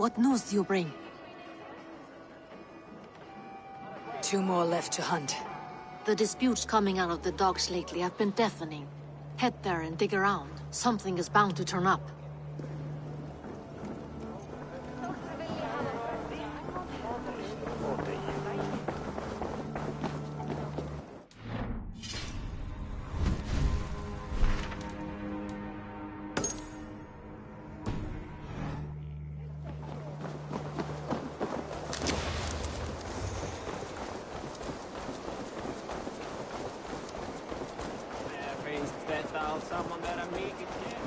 What news do you bring? 2 more left to hunt. The disputes coming out of the docks lately have been deafening. Head there and dig around. Something is bound to turn up. Someone that I meet again.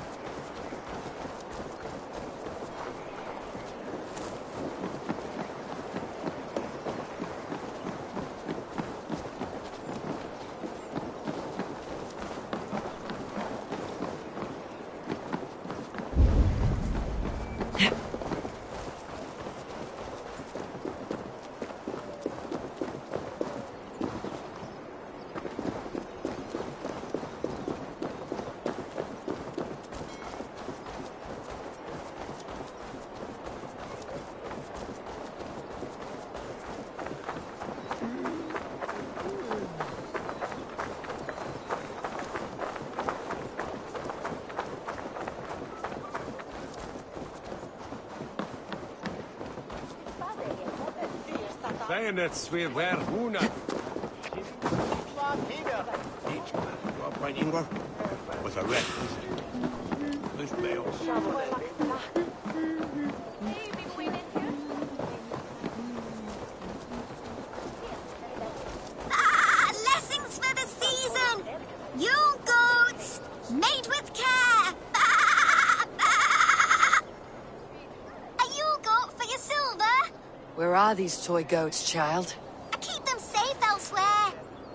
Bayonets we wear huna. Each man got by Ingvar was a red. Who's Bales? Lessons for the season! You goats, made with care! A Yule goat for your silver? Where are these toy goats, child? I keep them safe elsewhere.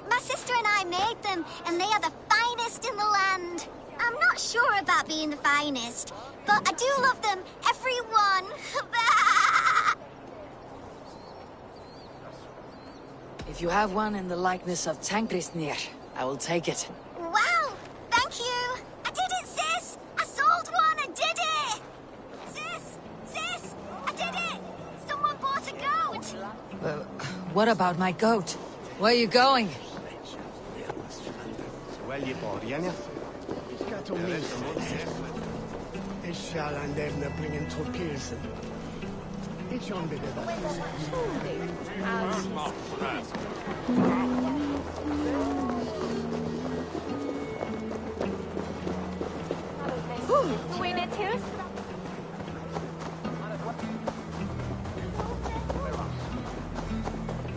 My sister and I made them, and they are the finest in the land. I'm not sure about being the finest, but I do love them, every one. If you have one in the likeness of Tankrisnir, I will take it. Wow, thank you. I did it, sis. I sold one, I did it. Sis, I did it. Someone bought a goat. What about my goat? Where are you going?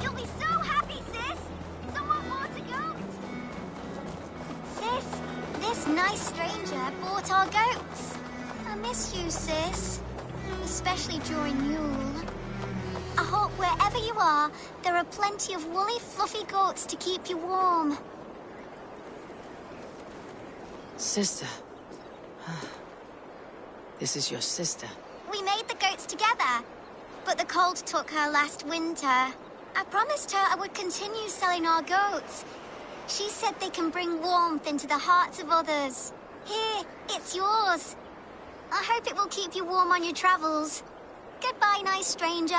You'll be so happy, sis. Someone bought a goat. Sis, this nice stranger bought our goats. I miss you, sis. Especially during Yule. I hope wherever you are, there are plenty of woolly, fluffy goats to keep you warm. Sister. This is your sister. We made the goats together, but the cold took her last winter. I promised her I would continue selling our goats. She said they can bring warmth into the hearts of others. Here, it's yours. I hope it will keep you warm on your travels. Goodbye, nice stranger.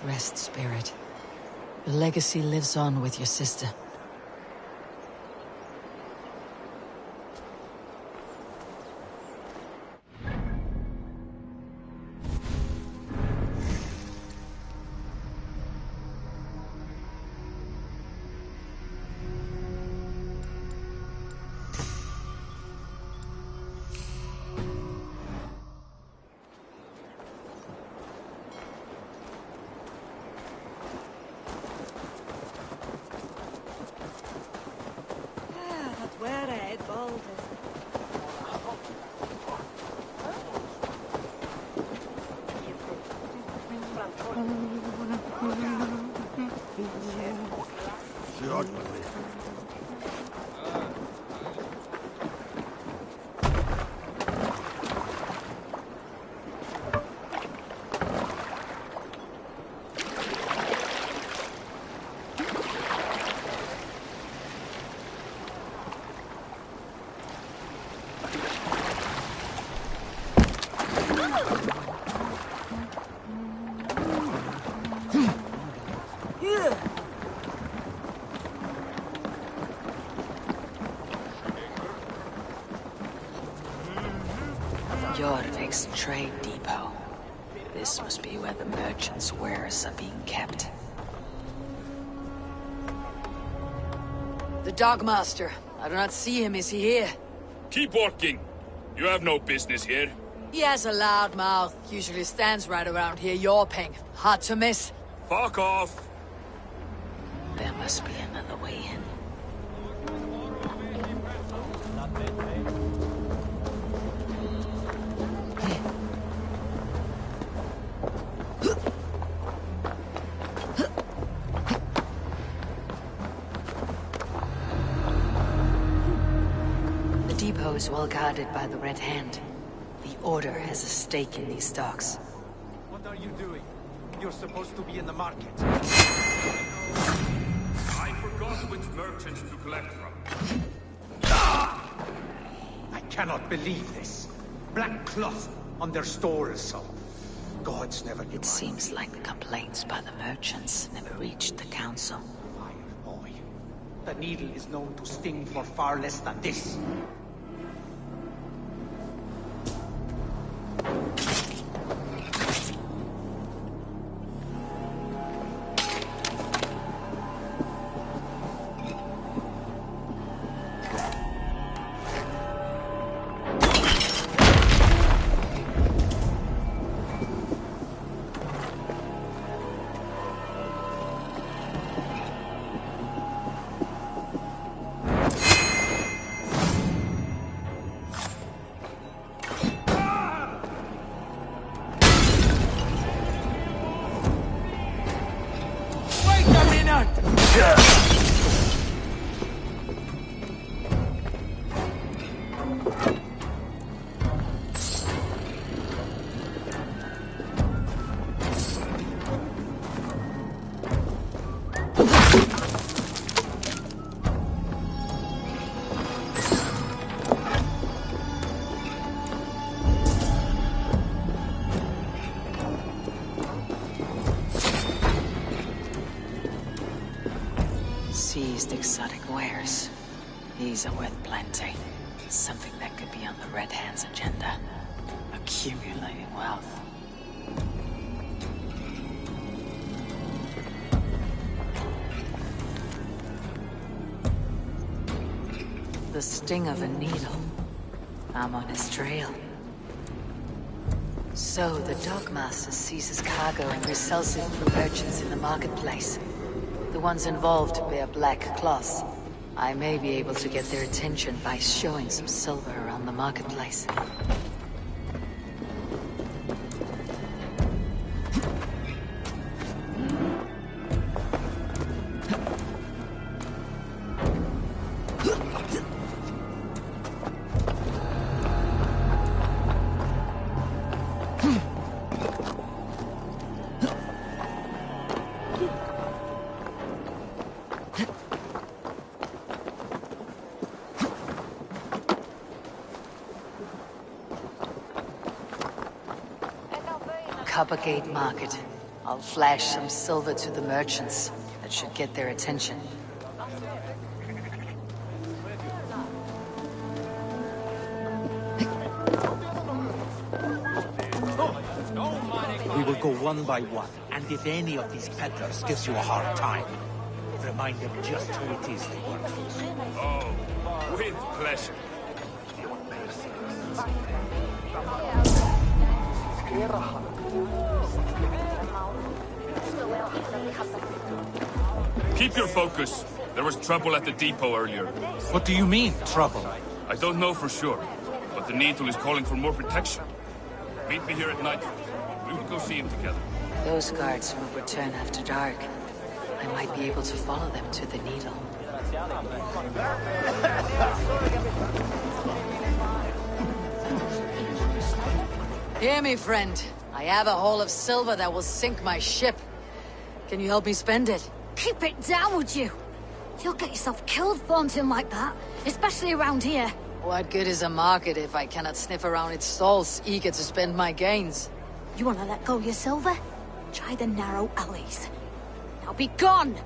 Rest, spirit. Your legacy lives on with your sister. Jorvik's trade depot. This must be where the merchants' wares are being kept. The Dogmaster. I do not see him. Is he here? Keep walking. You have no business here. He has a loud mouth. Usually stands right around here yawping. Hard to miss. Fuck off. There must be another way in. The depot is well guarded by the Red Hand. The Order has a stake in these docks. What are you doing? You're supposed to be in the market. I forgot which merchants to collect from. I cannot believe this. Black cloth on their stores. Gods never knew. It seems like the complaints by the merchants never reached the council. Fire, boy. The needle is known to sting for far less than this. Seized exotic wares. These are worth plenty. Something that could be on the Red Hand's agenda. Accumulating wealth. The sting of a needle. I'm on his trail. So, the Dogmaster seizes cargo and resells it through merchants in the marketplace. The ones involved wear black cloths. I may be able to get their attention by showing some silver around the marketplace. Coppergate Market. I'll flash some silver to the merchants. That should get their attention. We will go one by one, and if any of these peddlers gives you a hard time, remind them just who it is they work for. Oh, with pleasure. Keep your focus. There was trouble at the depot earlier. What do you mean, trouble? I don't know for sure, but the Needle is calling for more protection. Meet me here at night. We will go see him together. Those guards will return after dark. I might be able to follow them to the Needle. Hear me, friend. I have a haul of silver that will sink my ship. Can you help me spend it? Keep it down, would you? You'll get yourself killed flaunting like that, especially around here. What good is a market if I cannot sniff around its stalls, eager to spend my gains? You wanna let go your silver? Try the narrow alleys. Now be gone!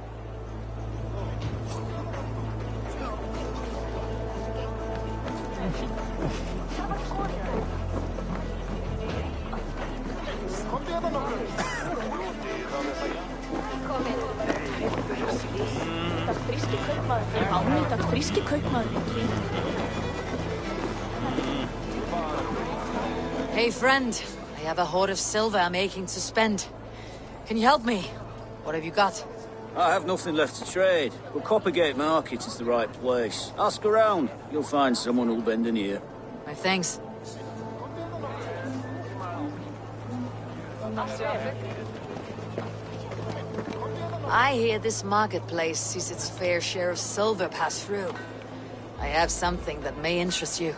Hey friend, I have a hoard of silver I'm aching to spend. Can you help me? What have you got? I have nothing left to trade, but Coppergate Market is the right place. Ask around. You'll find someone who'll bend an ear. My thanks. I hear this marketplace sees its fair share of silver pass through. I have something that may interest you.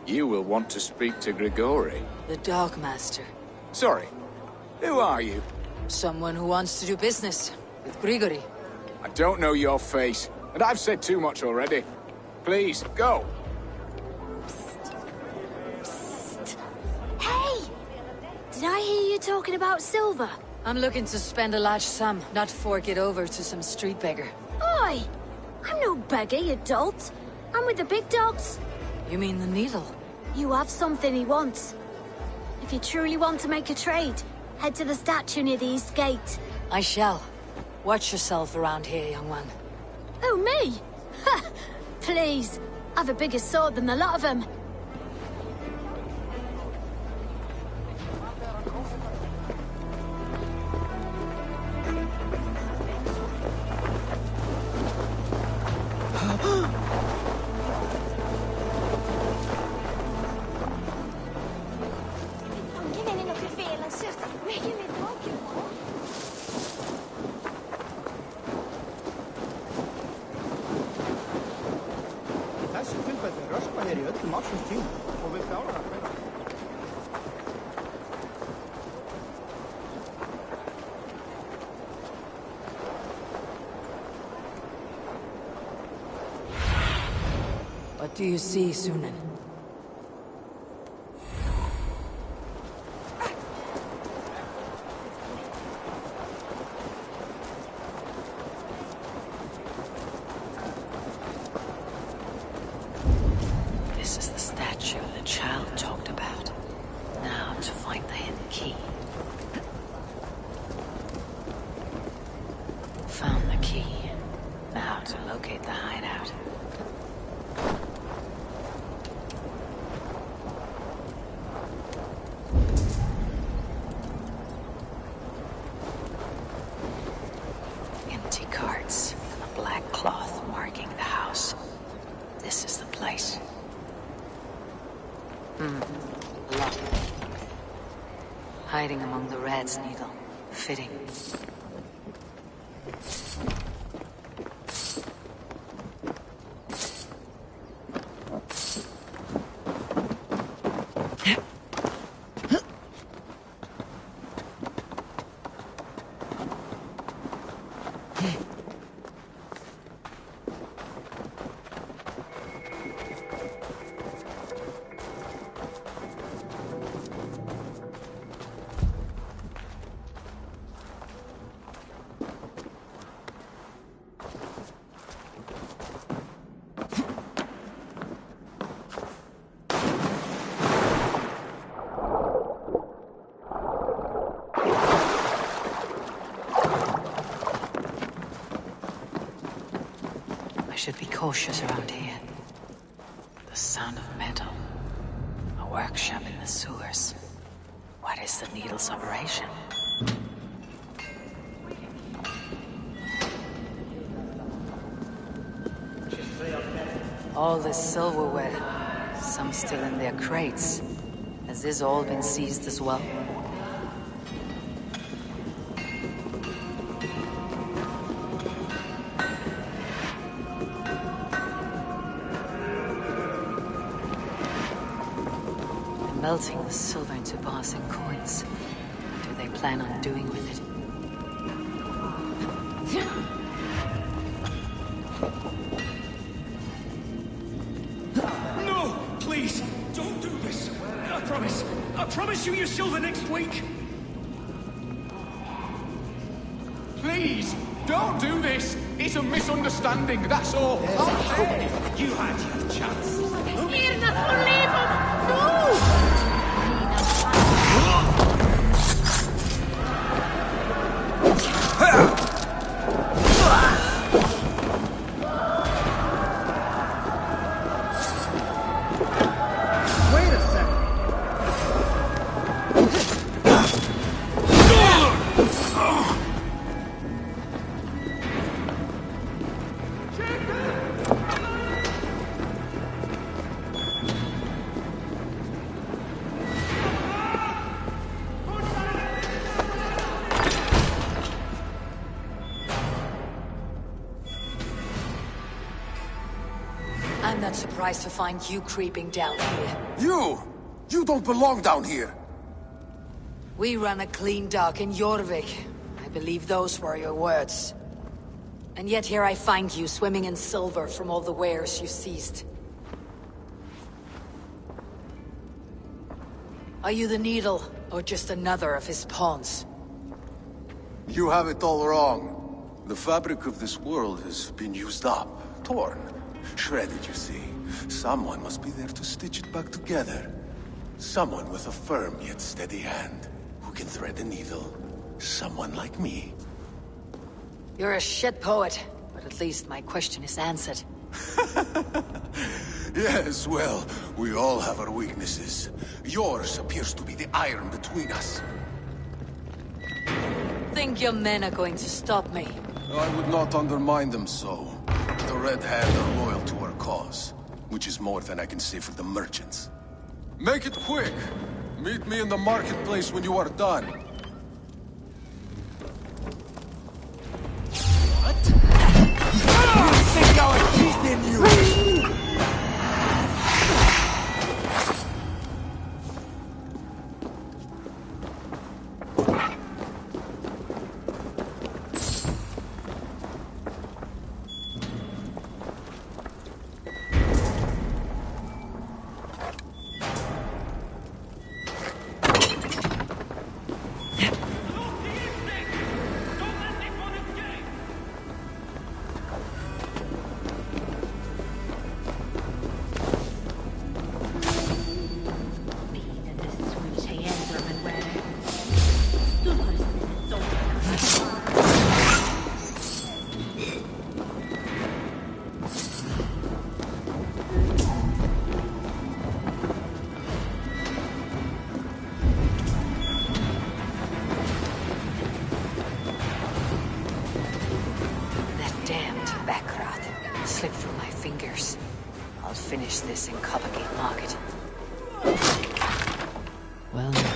You will want to speak to Grigori. The Dogmaster. Sorry, who are you? Someone who wants to do business with Grigori. I don't know your face, and I've said too much already. Please, go. Hey! Did I hear you talking about silver? I'm looking to spend a large sum, not fork it over to some street beggar. Oi! I'm no beggar, you dolt. I'm with the big dogs. You mean the needle? You have something he wants. If you truly want to make a trade, head to the statue near the east gate. I shall. Watch yourself around here, young one. Oh, me? Ha! Please. I've a bigger sword than the lot of them. What do you see, Sunan? This is the statue the child talked about. Now to find the hidden key. Found the key. Now to locate the hideout. Empty carts and a black cloth marking the house. This is the place. Lock. Hiding among the rat's needle. Fitting. I should be cautious around here. The sound of metal. A workshop in the sewers. What is the needle's operation? All this silverware. Some still in their crates. Has this all been seized as well? Melting the silver into bars and coins. What do they plan on doing with it? No! I promise you your silver next week. Please, don't do this. It's a misunderstanding, that's all. I'll pay. You had your chance. Wait a second. I'm not surprised to find you creeping down here. You! You don't belong down here! We run a clean dock in Jorvik. I believe those were your words. And yet here I find you swimming in silver from all the wares you seized. Are you the Needle, or just another of his pawns? You have it all wrong. The fabric of this world has been used up, torn, shredded, you see. Someone must be there to stitch it back together. Someone with a firm yet steady hand, who can thread a needle. Someone like me. You're a shit poet, but at least my question is answered. Yes, well, we all have our weaknesses. Yours appears to be the iron between us. Think your men are going to stop me? I would not undermine them so. The Red Hand are loyal to our cause, which is more than I can say for the merchants. Make it quick! Meet me in the marketplace when you are done. What? You think our teeth in you? Slipped through my fingers. I'll finish this in Coppergate Market. Well now.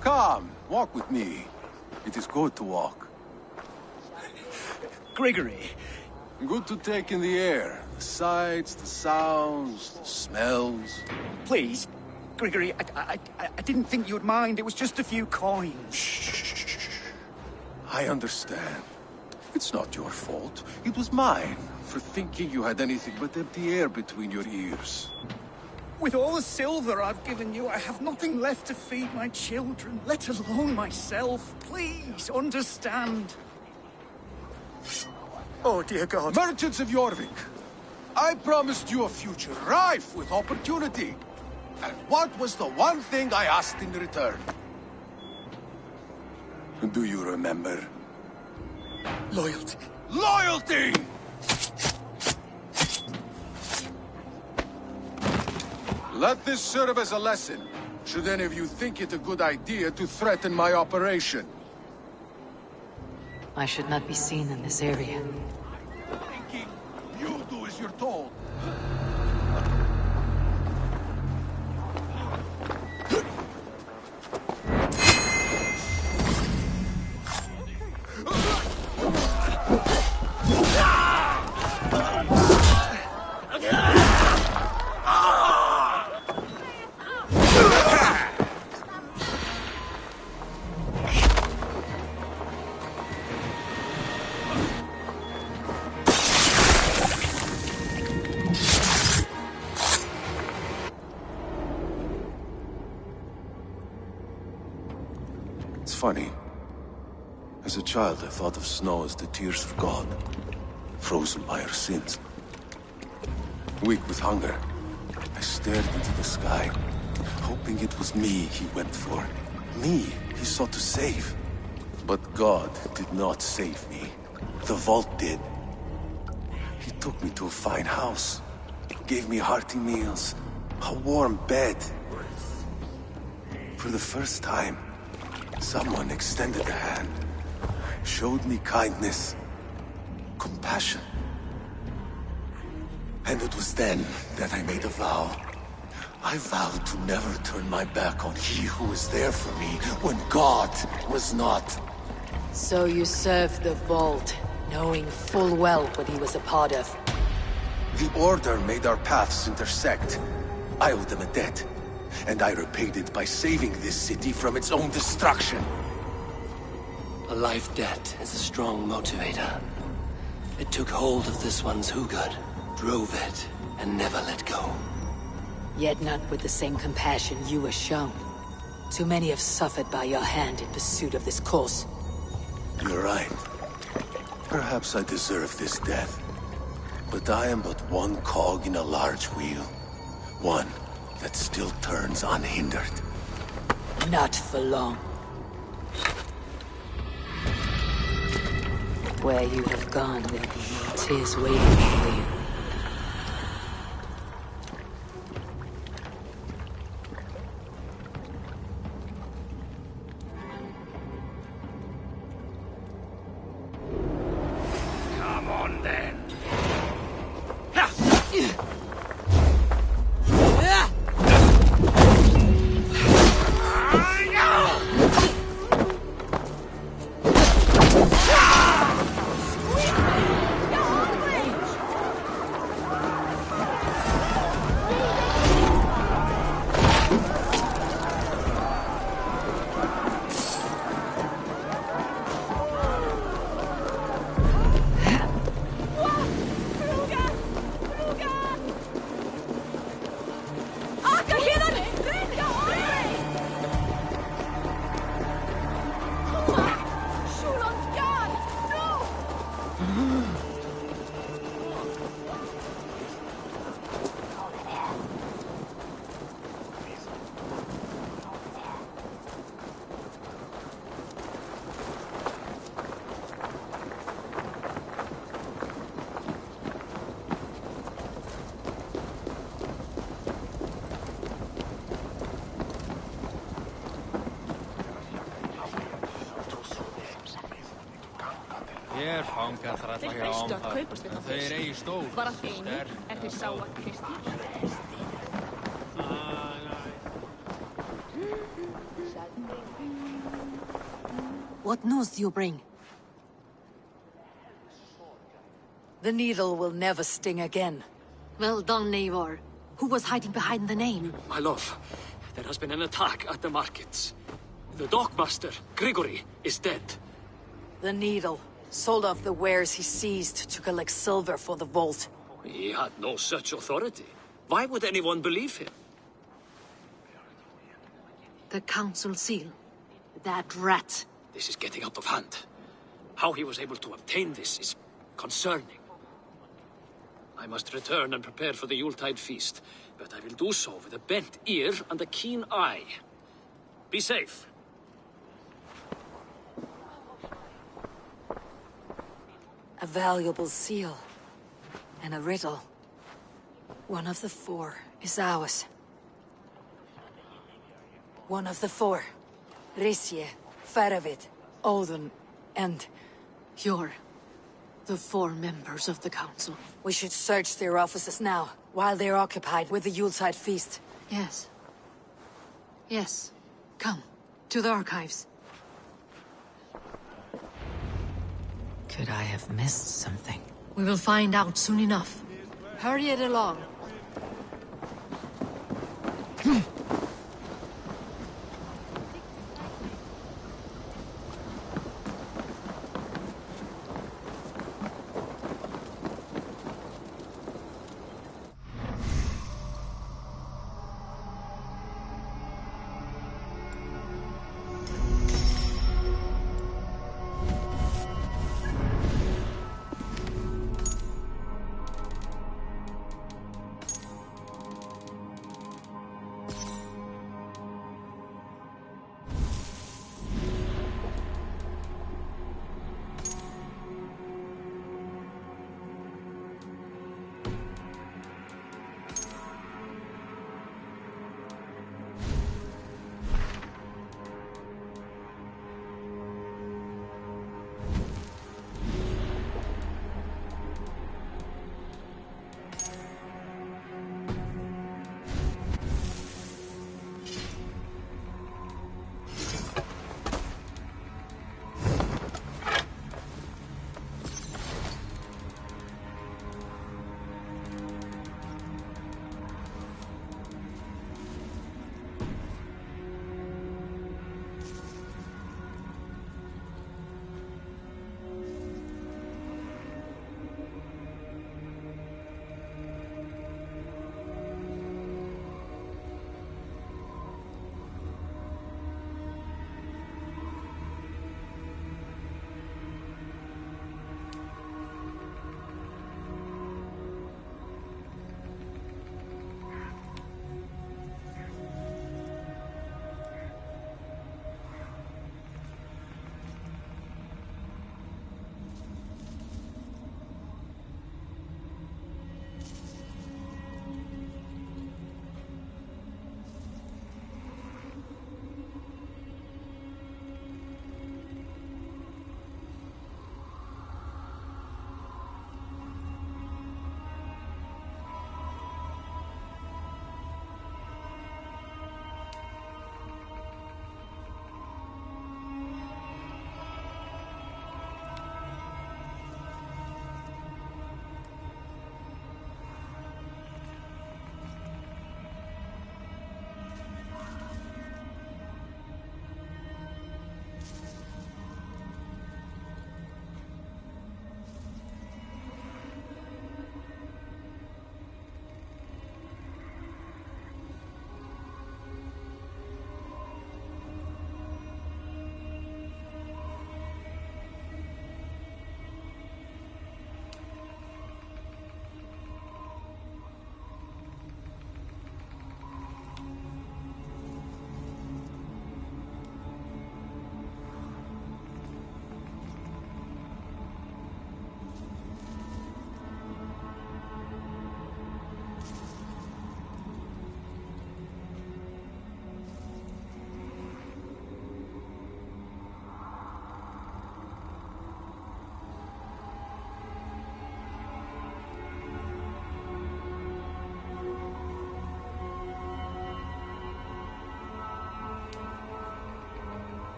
Come, walk with me. It is good to walk. Gregory. Good to take in the air. The sights, the sounds, the smells. Please, Gregory, I didn't think you'd mind. It was just a few coins. Shh. I understand. It's not your fault. It was mine, for thinking you had anything but empty air between your ears. With all the silver I've given you, I have nothing left to feed my children, let alone myself. Please, understand. Oh, dear God. Merchants of Jorvik, I promised you a future rife with opportunity. And what was the one thing I asked in return? Do you remember? Loyalty. Loyalty! Let this serve as a lesson, should any of you think it a good idea to threaten my operation. I should not be seen in this area. Thinking you do as you're told. It's funny. As a child, I thought of snow as the tears of God, frozen by our sins. Weak with hunger, I stared into the sky, hoping it was me he wept for. Me he sought to save. But God did not save me. The vault did. He took me to a fine house, gave me hearty meals, a warm bed. For the first time, someone extended a hand, showed me kindness, compassion. And it was then that I made a vow. I vowed to never turn my back on he who was there for me when God was not. So you served the Vault, knowing full well what he was a part of. The Order made our paths intersect. I owed them a debt, and I repaid it by saving this city from its own destruction. A life debt is a strong motivator. It took hold of this one's Hugad, drove it, and never let go. Yet not with the same compassion you were shown. Too many have suffered by your hand in pursuit of this cause. You're right. Perhaps I deserve this death. But I am but one cog in a large wheel. One that still turns unhindered. Not for long. Where you have gone, there'll be no tears waiting for you. Come on, then. Hér fangar þrælla hjá ámfar, en þau eigi stór, Var allt í einu, sterk, er þeir sá að Kristi. What news do you bring? The needle will never sting again. Well done, Eivor. Who was hiding behind the name? My love, there has been an attack at the markets. The dockmaster, Grigory, is dead. The needle sold off the wares he seized to collect silver for the vault. He had no such authority. Why would anyone believe him? The council seal. That rat. This is getting out of hand. How he was able to obtain this is concerning. I must return and prepare for the Yuletide feast, but I will do so with a bent ear and a keen eye. Be safe. A valuable seal. And a riddle. One of the four is ours. One of the four. Risje, Faravid, Odin, and... You're the four members of the council. We should search their offices now, while they're occupied with the Yuletide feast. Yes. Yes. Come, to the archives. Could I have missed something? We will find out soon enough. Hurry it along.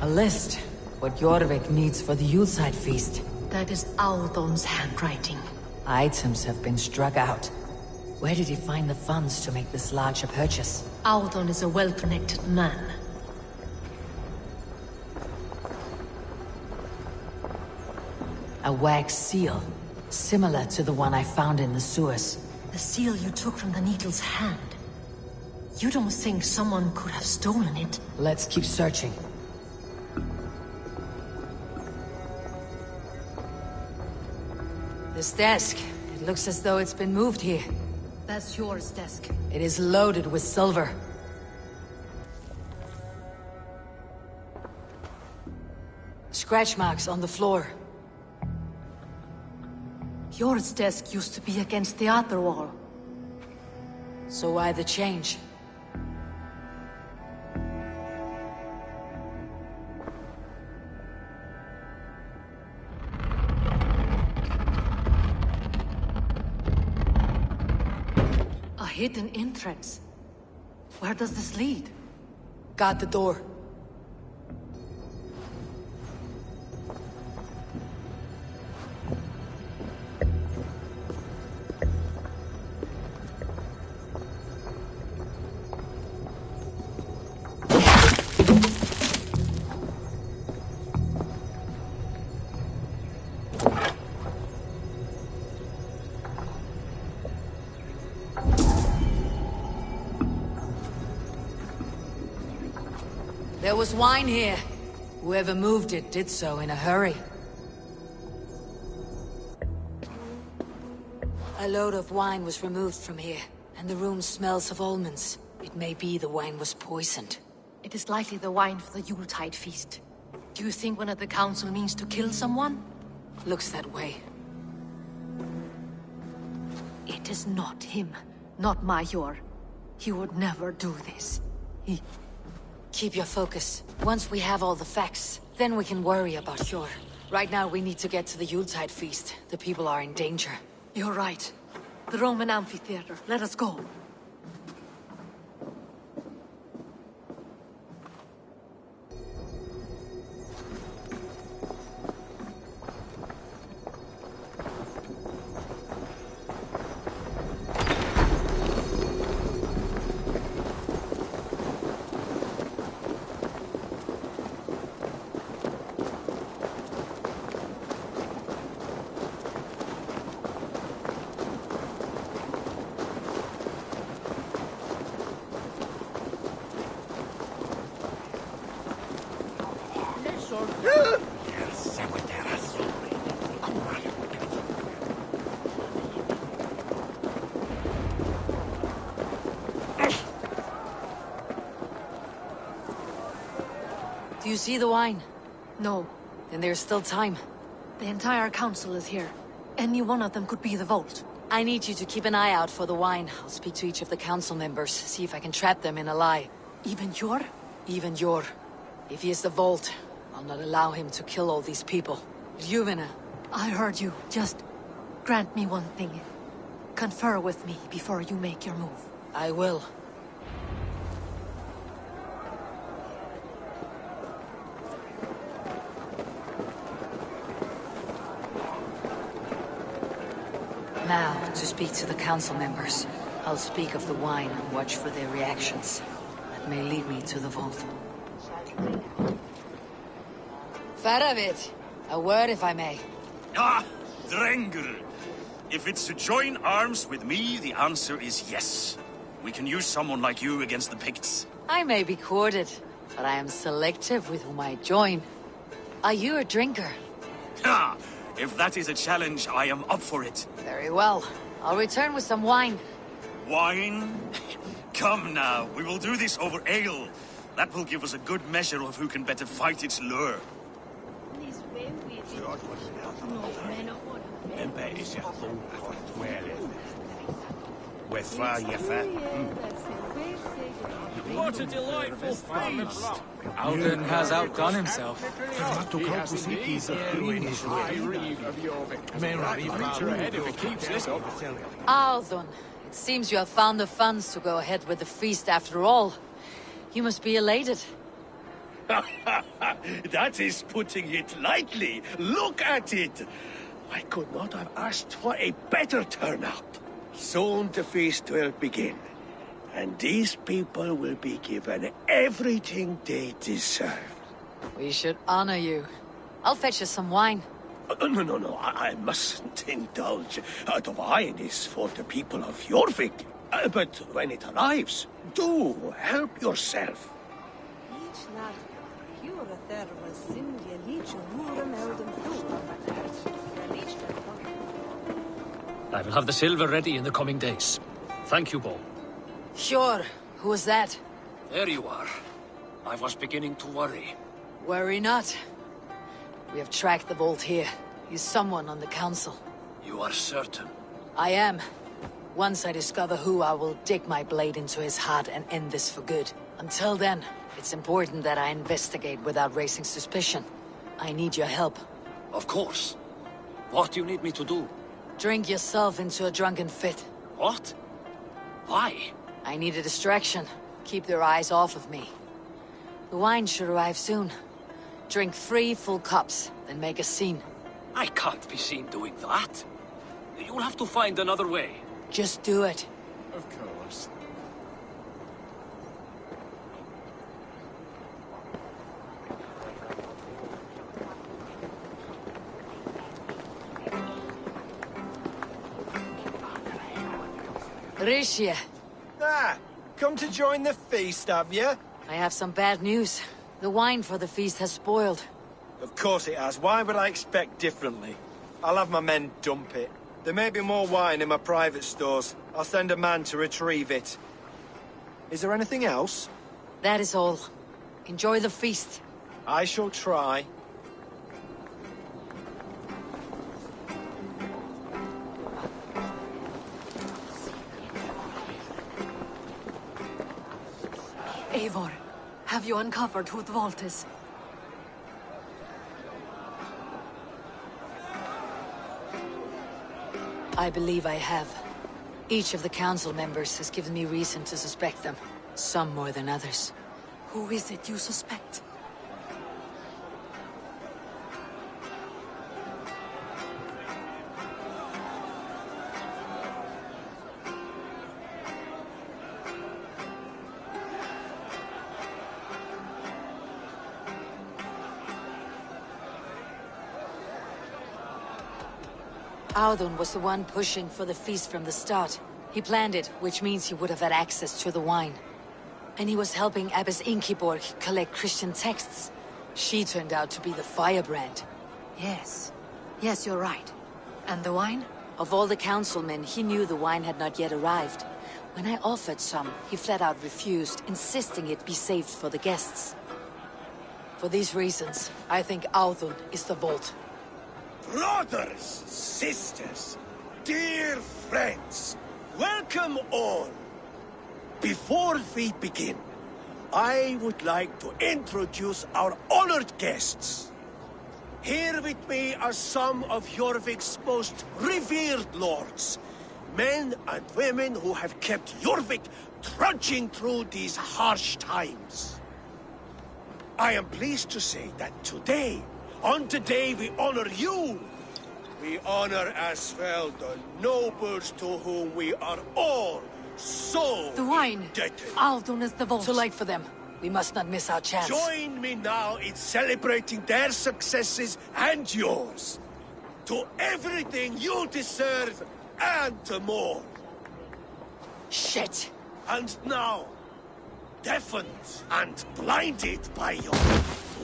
list. What Jorvik needs for the Yuletide feast. That is Audon's handwriting. Items have been struck out. Where did he find the funds to make this larger purchase? Audon is a well-connected man. A wax seal, similar to the one I found in the sewers. The seal you took from the Needle's hand. You don't think someone could have stolen it? Let's keep searching. This desk, it looks as though it's been moved here. That's yours, desk. It is loaded with silver. Scratch marks on the floor. Yours desk used to be against the other wall. So why the change? A hidden entrance. Where does this lead? Got the door. There was wine here. Whoever moved it did so in a hurry. A load of wine was removed from here, and the room smells of almonds. It may be the wine was poisoned. It is likely the wine for the Yuletide feast. Do you think one of the council means to kill someone? Looks that way. It is not him, not Major. He would never do this. Keep your focus. Once we have all the facts, then we can worry about Hjor. Right now we need to get to the Yuletide feast. The people are in danger. You're right. The Roman amphitheater. Let us go. Do you see the wine? No. Then there's still time. The entire council is here. Any one of them could be the vault. I need you to keep an eye out for the wine. I'll speak to each of the council members, see if I can trap them in a lie. Even Hjor? Even Hjor. If he is the vault, I'll not allow him to kill all these people. Juvena. I heard you. Just grant me one thing. Confer with me before you make your move. I will. Now, to speak to the council members. I'll speak of the wine and watch for their reactions. That may lead me to the vault. Faravit, a word if I may. Ah, Drengr. If it's to join arms with me, the answer is yes. We can use someone like you against the Picts. I may be courted, but I am selective with whom I join. Are you a drinker? Ha! If that is a challenge, I am up for it. Very well. I'll return with some wine. Wine? Come now, we will do this over ale. That will give us a good measure of who can better fight its lure. What a delightful feast! Alden has outdone himself. Alden, it seems you have found the funds to go ahead with the feast after all. You must be elated. That is putting it lightly. Look at it. I could not have asked for a better turnout. Soon the feast will begin. And these people will be given everything they deserve. We should honor you. I'll fetch you some wine. No, I mustn't indulge. The wine is for the people of Jorvik. But when it arrives, do help yourself. I will have the silver ready in the coming days. Thank you, Bo. Sure. Who was that? There you are. I was beginning to worry. Worry not. We have tracked the Vault here. He's someone on the council. You are certain? I am. Once I discover who, I will dig my blade into his heart and end this for good. Until then, it's important that I investigate without raising suspicion. I need your help. Of course. What do you need me to do? Drink yourself into a drunken fit. What? Why? I need a distraction. Keep their eyes off of me. The wine should arrive soon. Drink 3 full cups, then make a scene. I can't be seen doing that. You'll have to find another way. Just do it. Of course. Rishia. Ah, come to join the feast, have you? I have some bad news. The wine for the feast has spoiled. Of course it has. Why would I expect differently? I'll have my men dump it. There may be more wine in my private stores. I'll send a man to retrieve it. Is there anything else? That is all. Enjoy the feast. I shall try. Eivor, have you uncovered who the Vault is? I believe I have. Each of the council members has given me reason to suspect them. Some more than others. Who is it you suspect? Audun was the one pushing for the feast from the start. He planned it, which means he would have had access to the wine. And he was helping Abbess Ingeborg collect Christian texts. She turned out to be the firebrand. Yes. Yes, you're right. And the wine? Of all the councilmen, he knew the wine had not yet arrived. When I offered some, he flat out refused, insisting it be saved for the guests. For these reasons, I think Audun is the Vault. Brothers, sisters, dear friends, welcome all. Before we begin, I would like to introduce our honored guests. Here with me are some of Jorvik's most revered lords, men and women who have kept Jorvik trudging through these harsh times. I am pleased to say that today, on the day we honor you, we honor as well the nobles to whom we are all so the wine. indebted. Audun is the Vault. Too late for them. We must not miss our chance. Join me now in celebrating their successes and yours. To everything you deserve and more. Shit. And now, deafened and blinded by your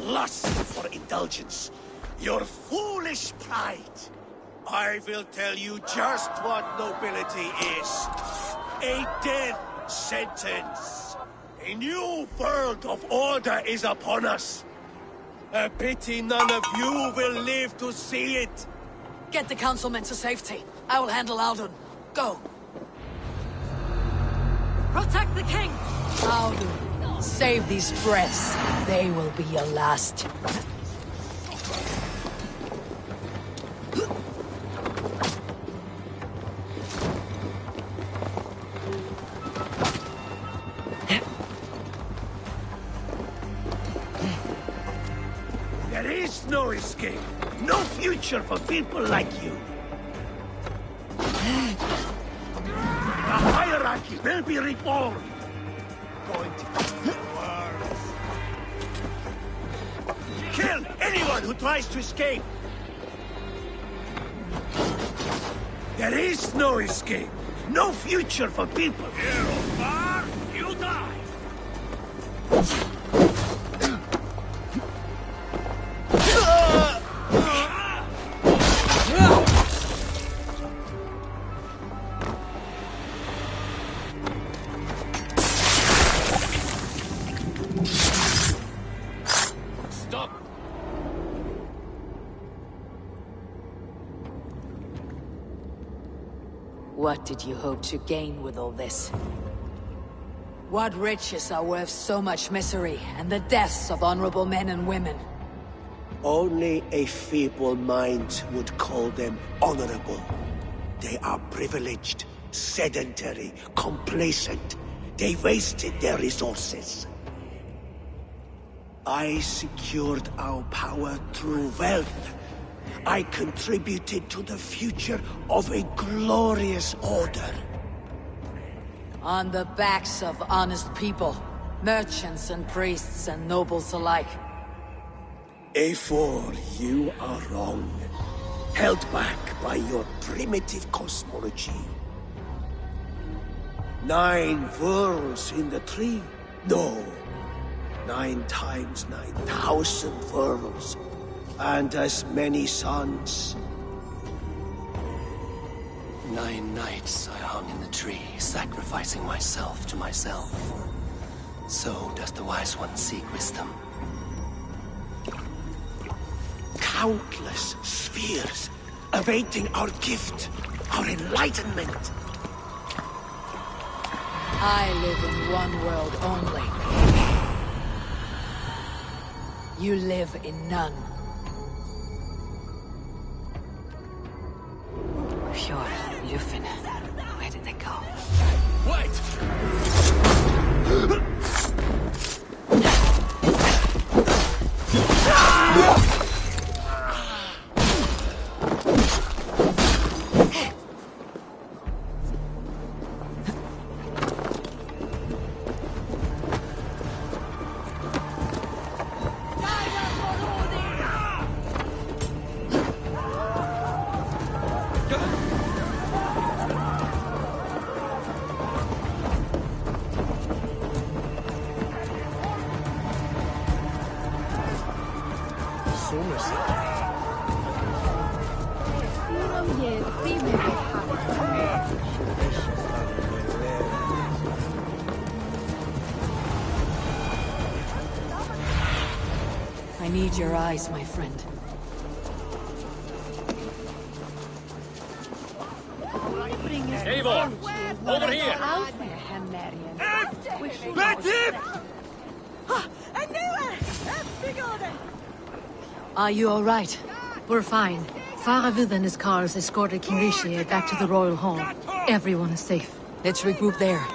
lust for indulgence, your foolish pride, I will tell you just what nobility is. A death sentence. A new world of order is upon us. A pity none of you will live to see it. Get the councilmen to safety. I will handle Audun. Go. Protect the king! Audun, save these breaths. They will be your last. is no escape, no future for people like you. The hierarchy will be reformed. Going to get worse. Kill anyone who tries to escape. There is no escape, no future for people. Here, Omar, you die. Stop! What did you hope to gain with all this? What riches are worth so much misery and the deaths of honorable men and women? Only a feeble mind would call them honorable. They are privileged, sedentary, complacent. They wasted their resources. I secured our power through wealth. I contributed to the future of a glorious order. On the backs of honest people, merchants and priests and nobles alike. A4, you are wrong. Held back by your primitive cosmology. 9 worlds in the tree? No. 9 times 9,000 worlds. And as many suns. 9 nights I hung in the tree, sacrificing myself to myself. So does the Wise One seek wisdom. Countless spheres awaiting our gift, our enlightenment. I live in one world only. You live in none. Pure, Lufin. Where did they go? I need your eyes, my friend. Eivor! Over here! Are you all right? We're fine. Faravid and his cars escorted King Rishi back to the royal hall. Everyone is safe. Let's regroup there.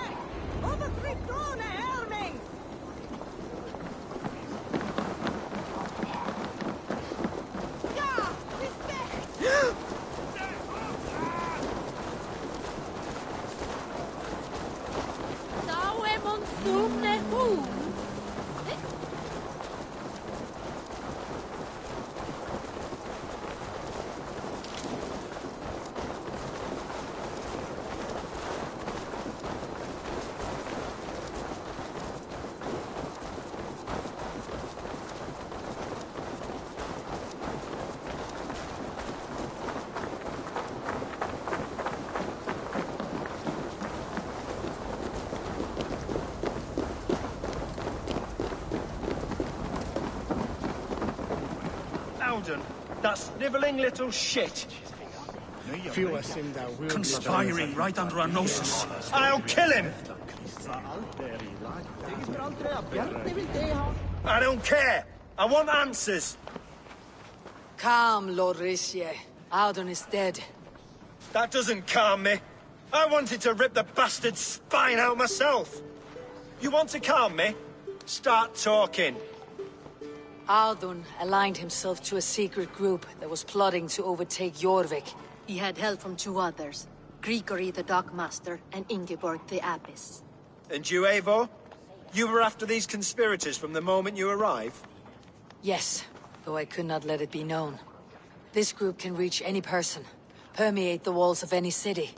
That sniveling little shit. Conspiring right under our noses. I'll kill him! I don't care. I want answers. Calm, Lord Rishi. Audun is dead. That doesn't calm me. I wanted to rip the bastard's spine out myself. You want to calm me? Start talking. Audun aligned himself to a secret group that was plotting to overtake Jorvik. He had help from two others, Grigory the Dockmaster and Ingeborg the Abbess. And you, Eivor? You were after these conspirators from the moment you arrived? Yes, though I could not let it be known. This group can reach any person, permeate the walls of any city.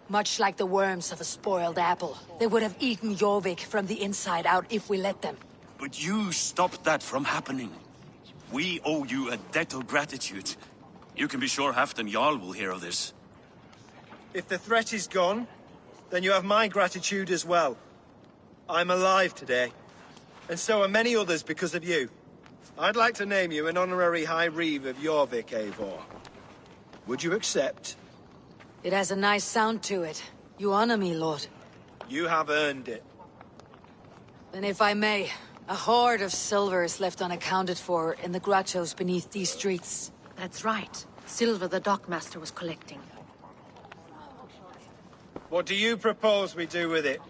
Much like the worms of a spoiled apple. They would have eaten Jorvik from the inside out if we let them. But you stopped that from happening. We owe you a debt of gratitude. You can be sure Halfdan Jarl will hear of this. If the threat is gone, then you have my gratitude as well. I'm alive today, and so are many others because of you. I'd like to name you an honorary High Reeve of Jorvik, Eivor. Would you accept? It has a nice sound to it. You honor me, Lord. You have earned it. Then if I may, a hoard of silver is left unaccounted for in the grottos beneath these streets. That's right. Silver the Dockmaster was collecting. What do you propose we do with it?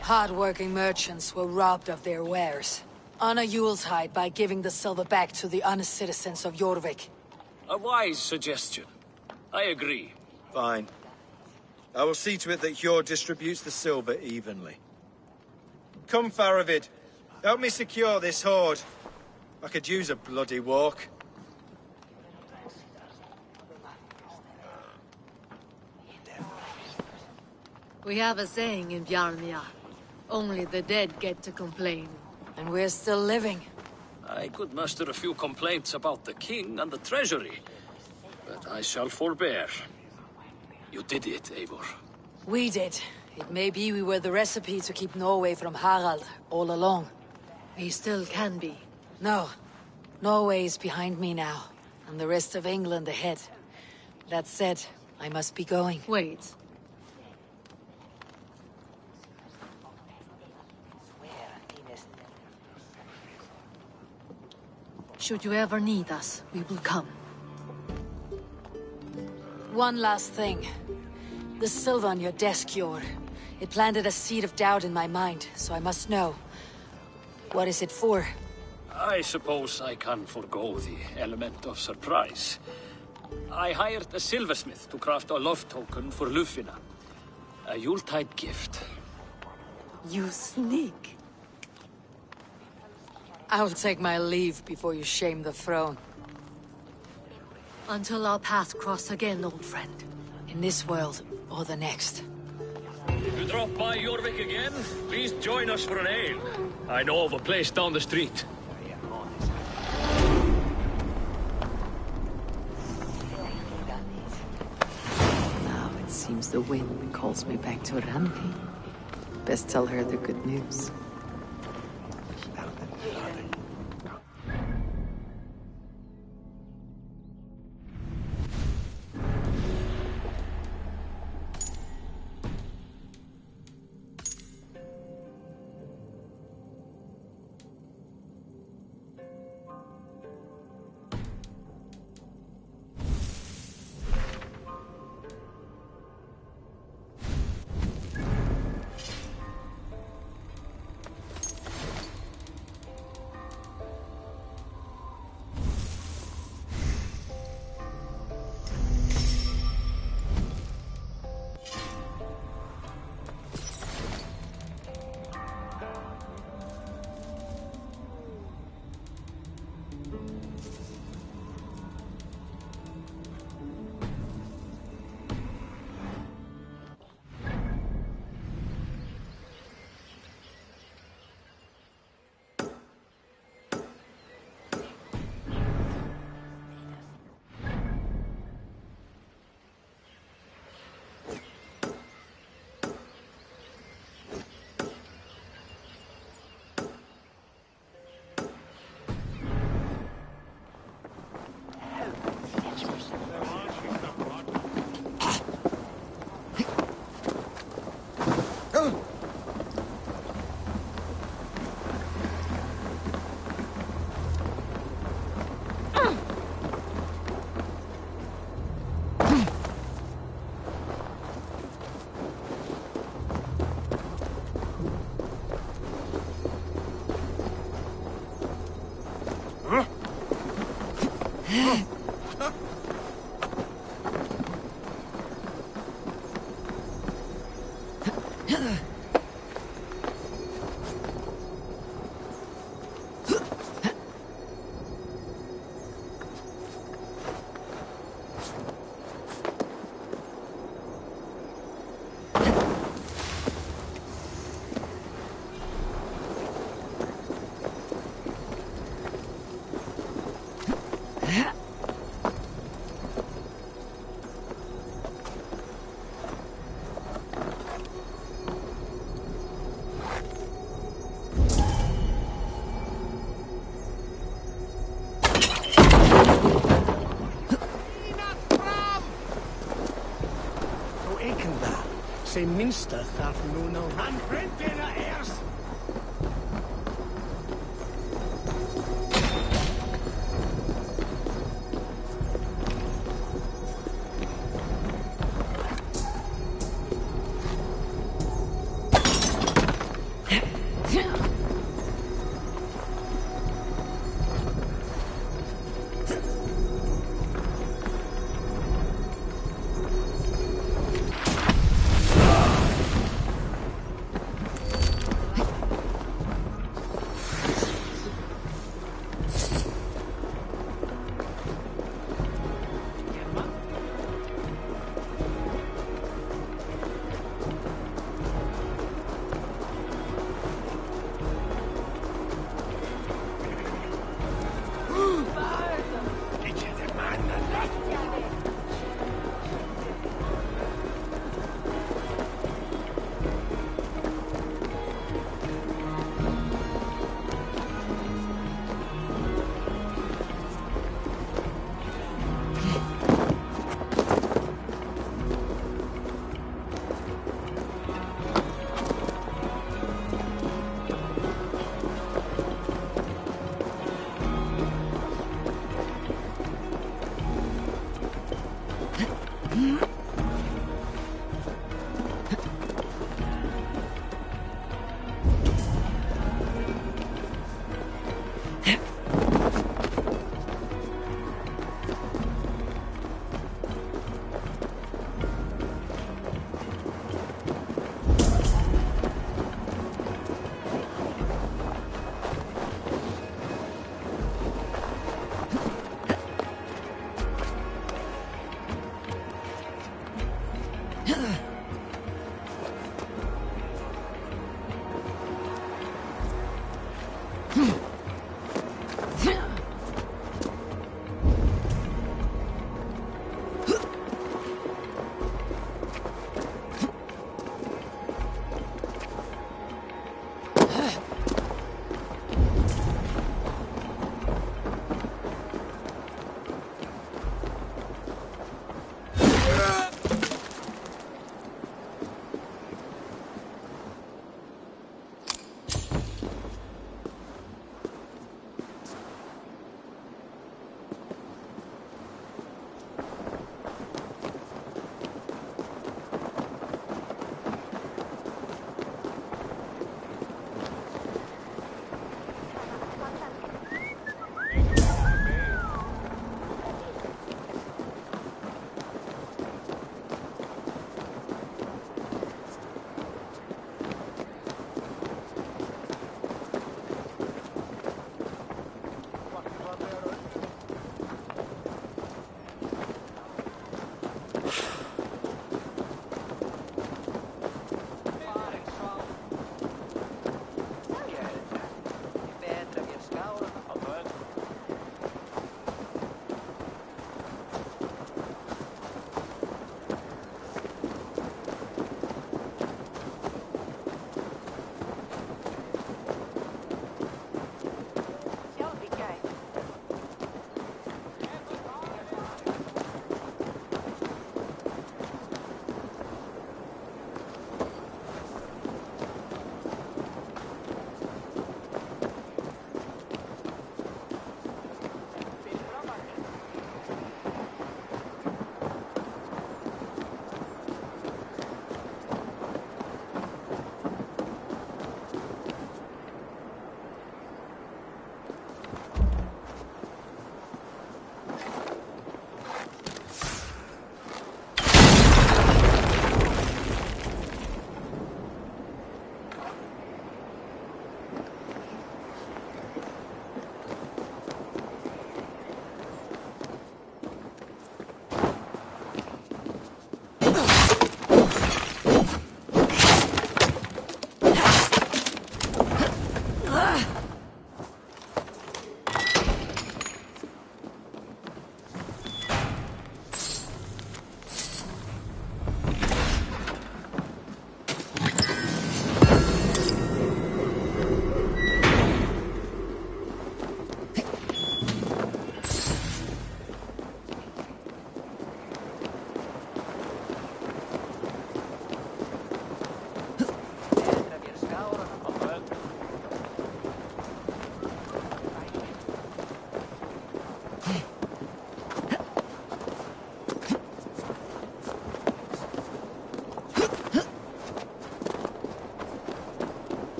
Hard-working merchants were robbed of their wares. Honor Yuletide by giving the silver back to the honest citizens of Jorvik. A wise suggestion. I agree. Fine. I will see to it that Hjord distributes the silver evenly. Come, Faravid. Help me secure this hoard. I could use a bloody walk. We have a saying in Bjarmia. Only the dead get to complain. And we're still living. I could muster a few complaints about the king and the treasury, but I shall forbear. You did it, Eivor. We did. It may be we were the recipe to keep Norway from Harald all along. We still can be. No. Norway is behind me now, and the rest of England ahead. That said, I must be going. Wait. Should you ever need us, we will come. One last thing. The silver on your desk, Hjord. It planted a seed of doubt in my mind, so I must know. What is it for? I suppose I can forgo the element of surprise. I hired a silversmith to craft a love token for Lufina. A Yuletide gift. You sneak. I'll take my leave before you shame the throne. Until our paths cross again, old friend. In this world, or the next. If you drop by Jorvik again, please join us for an ale. I know of a place down the street. Now it seems the wind calls me back to Randvi. Best tell her the good news. Sy minste gaf nu nou aan vrienden eerst.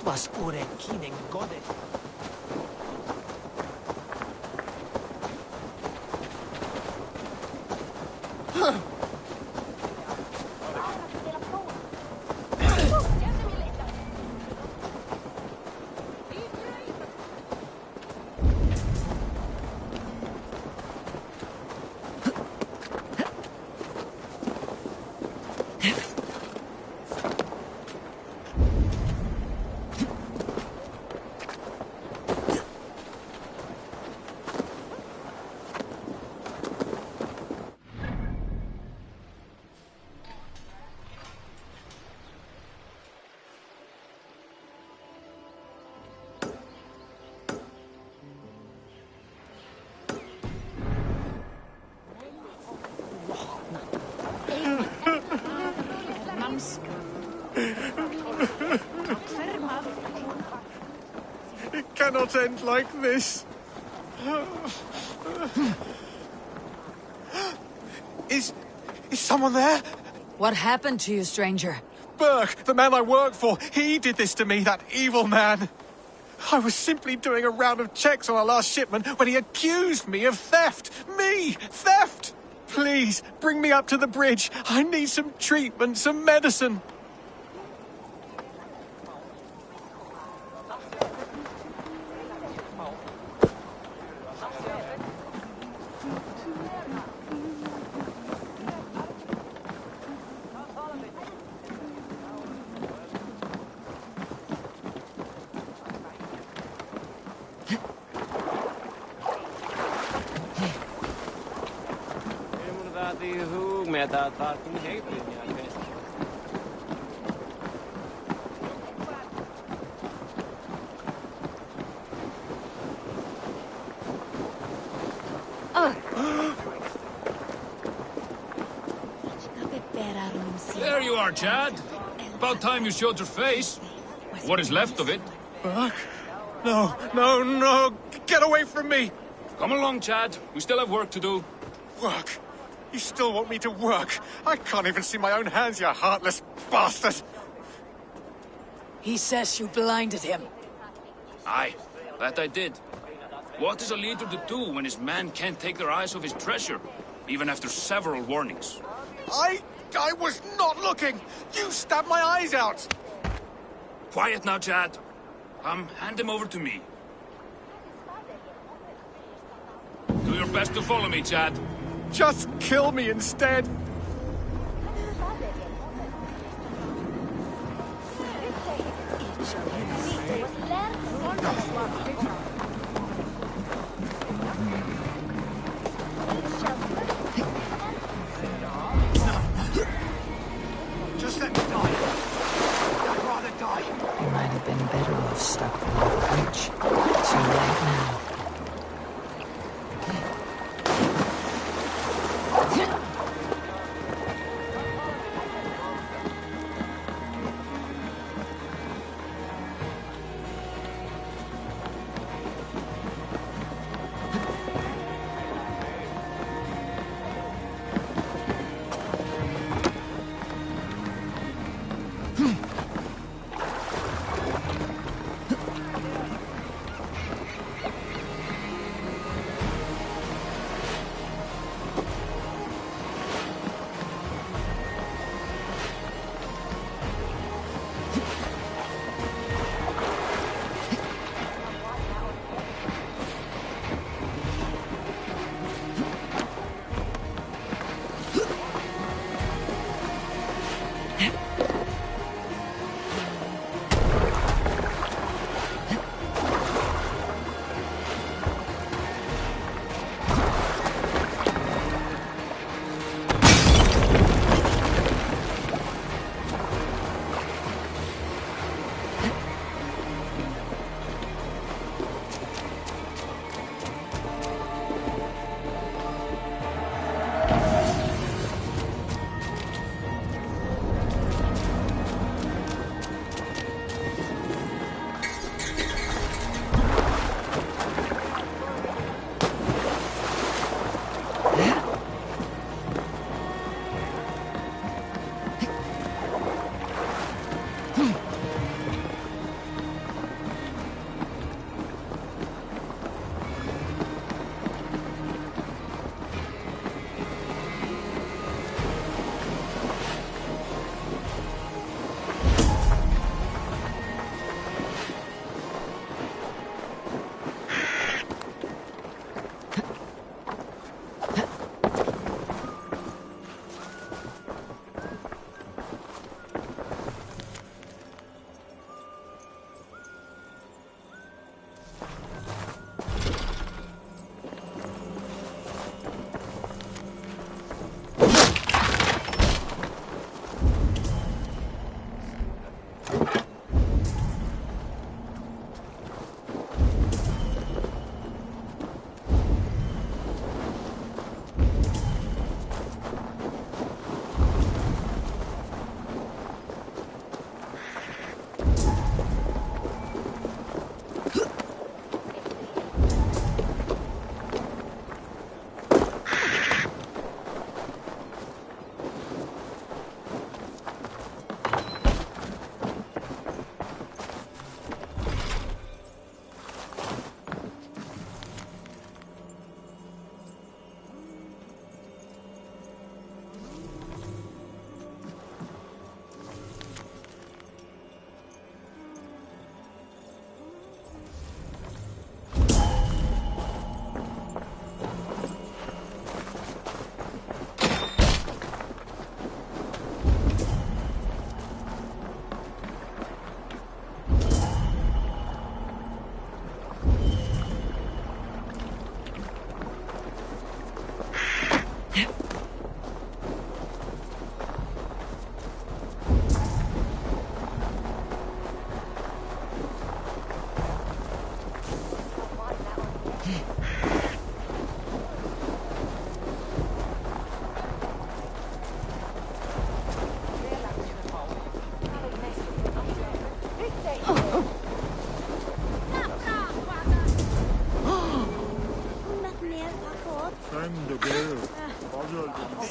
Was Uren Keening Goddess? It cannot end like this. Is someone there? What happened to you, stranger? Burke, the man I work for, he did this to me, that evil man. I was simply doing a round of checks on our last shipment when he accused me of theft. Me! Theft! Please, bring me up to the bridge. I need some treatment, some medicine. There you are, Chad. About time you showed your face. What is left of it? Burke? No, no, no! Get away from me! Come along, Chad. We still have work to do. Work? You still want me to work? I can't even see my own hands, you heartless bastard! He says you blinded him. Aye, that I did. What is a leader to do when his men can't take their eyes off his treasure, even after several warnings? I was not looking! You stabbed my eyes out! Quiet now, Chad. Hand him over to me. Do your best to follow me, Chad. Just kill me instead! Just let me die. I'd rather die. You might have been better off stuck below the bridge. Too late now.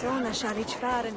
Sona Sharich Fahren.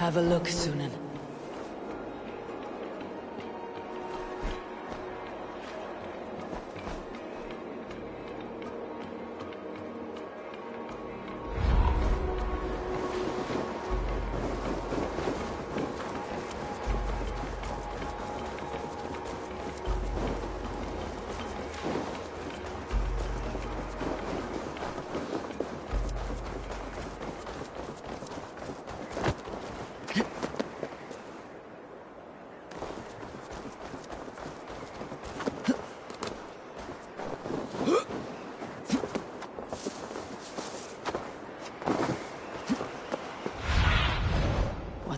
Have a look, Sunan.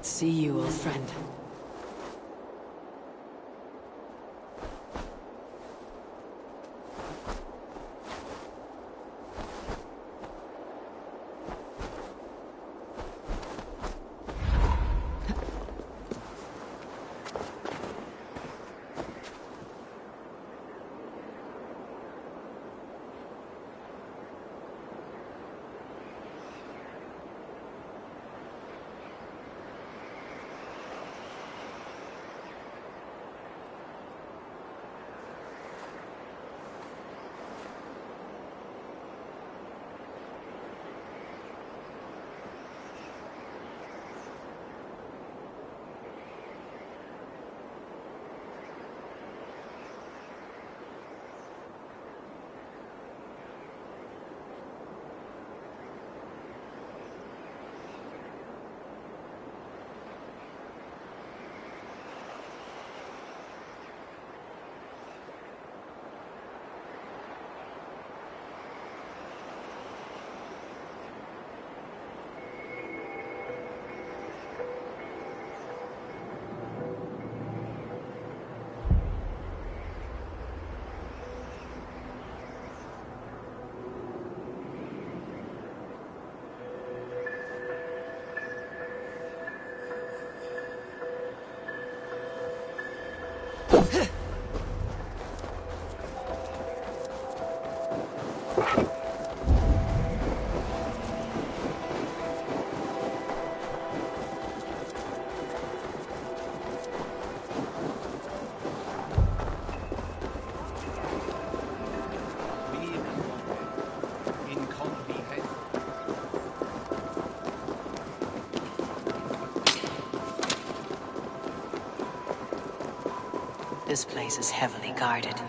See you, old friend. This place is heavily guarded.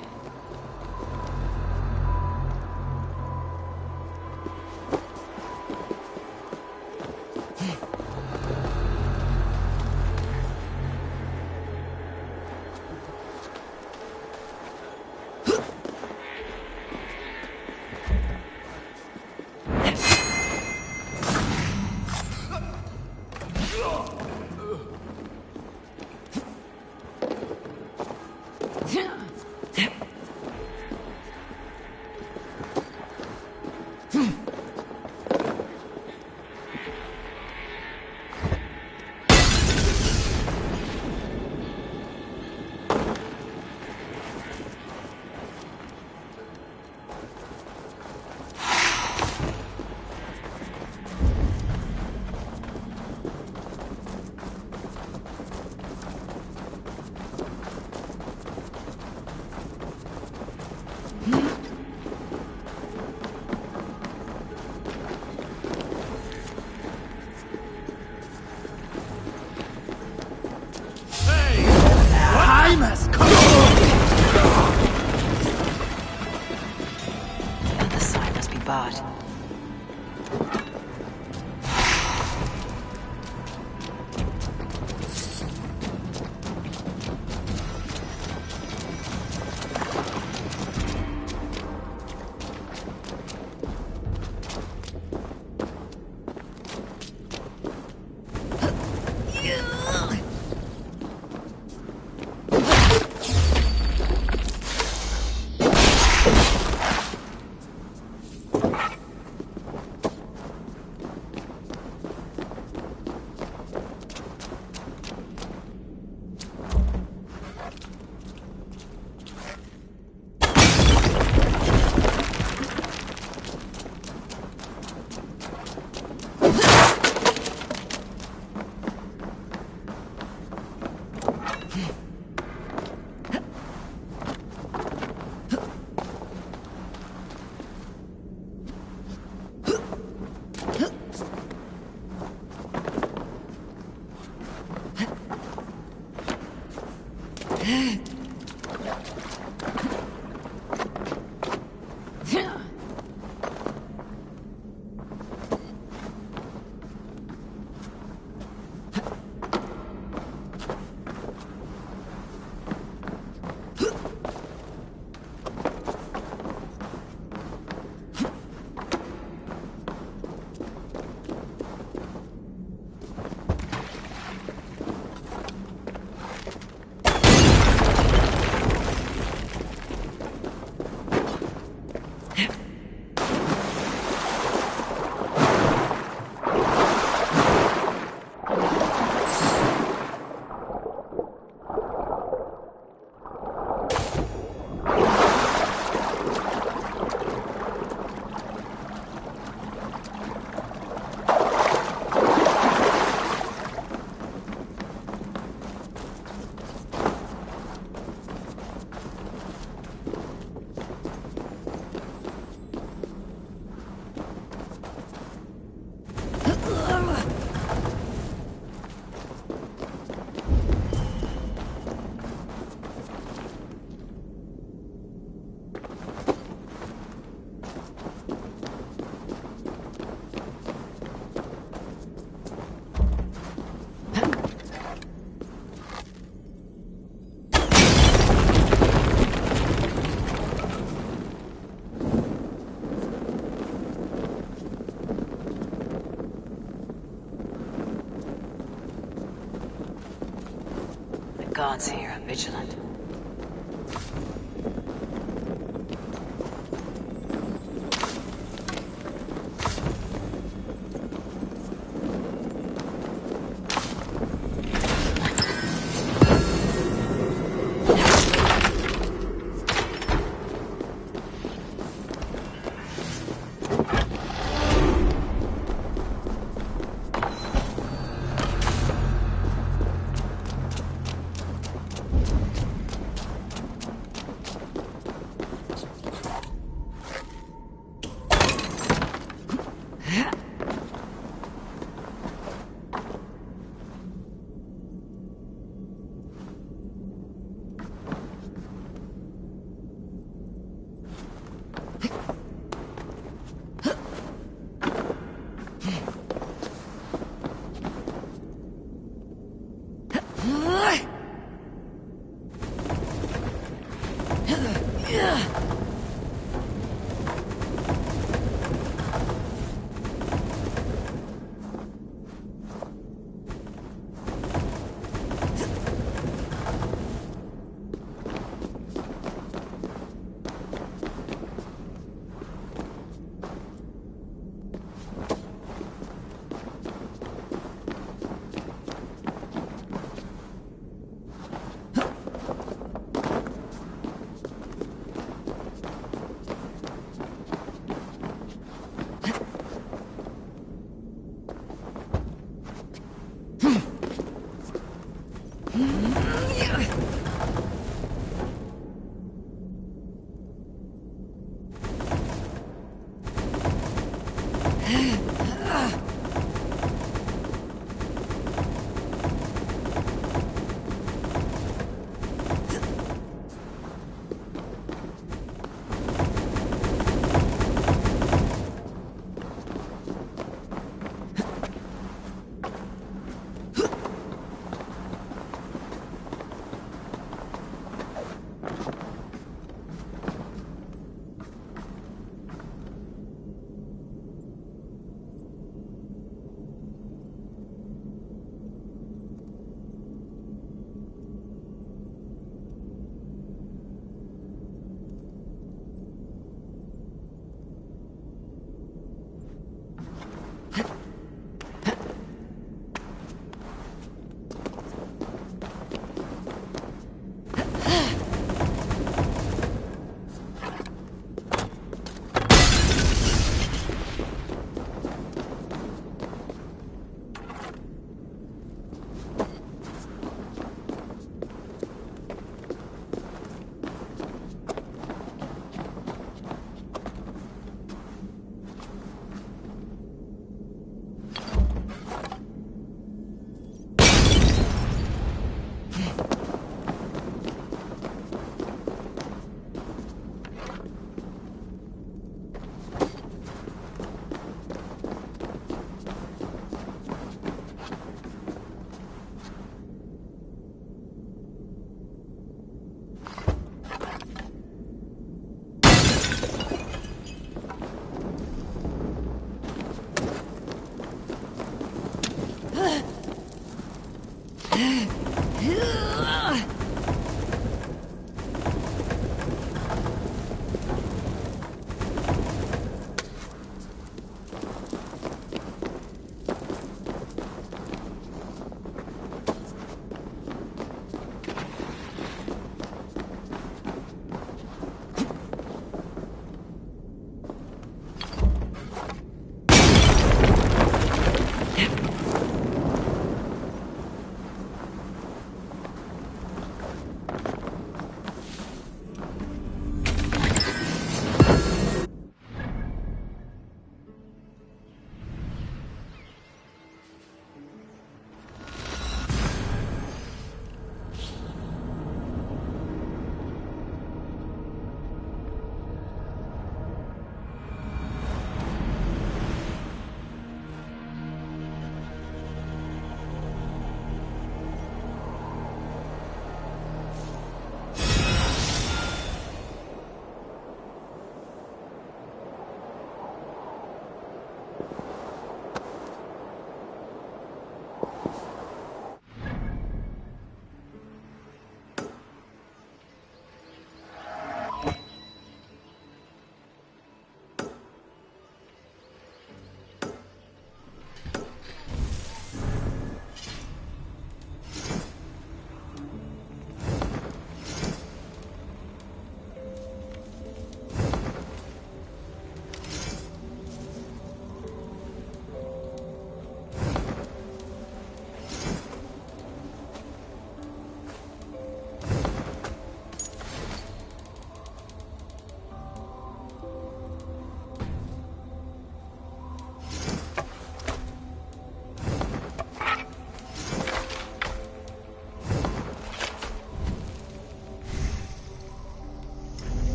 Guards here are vigilant.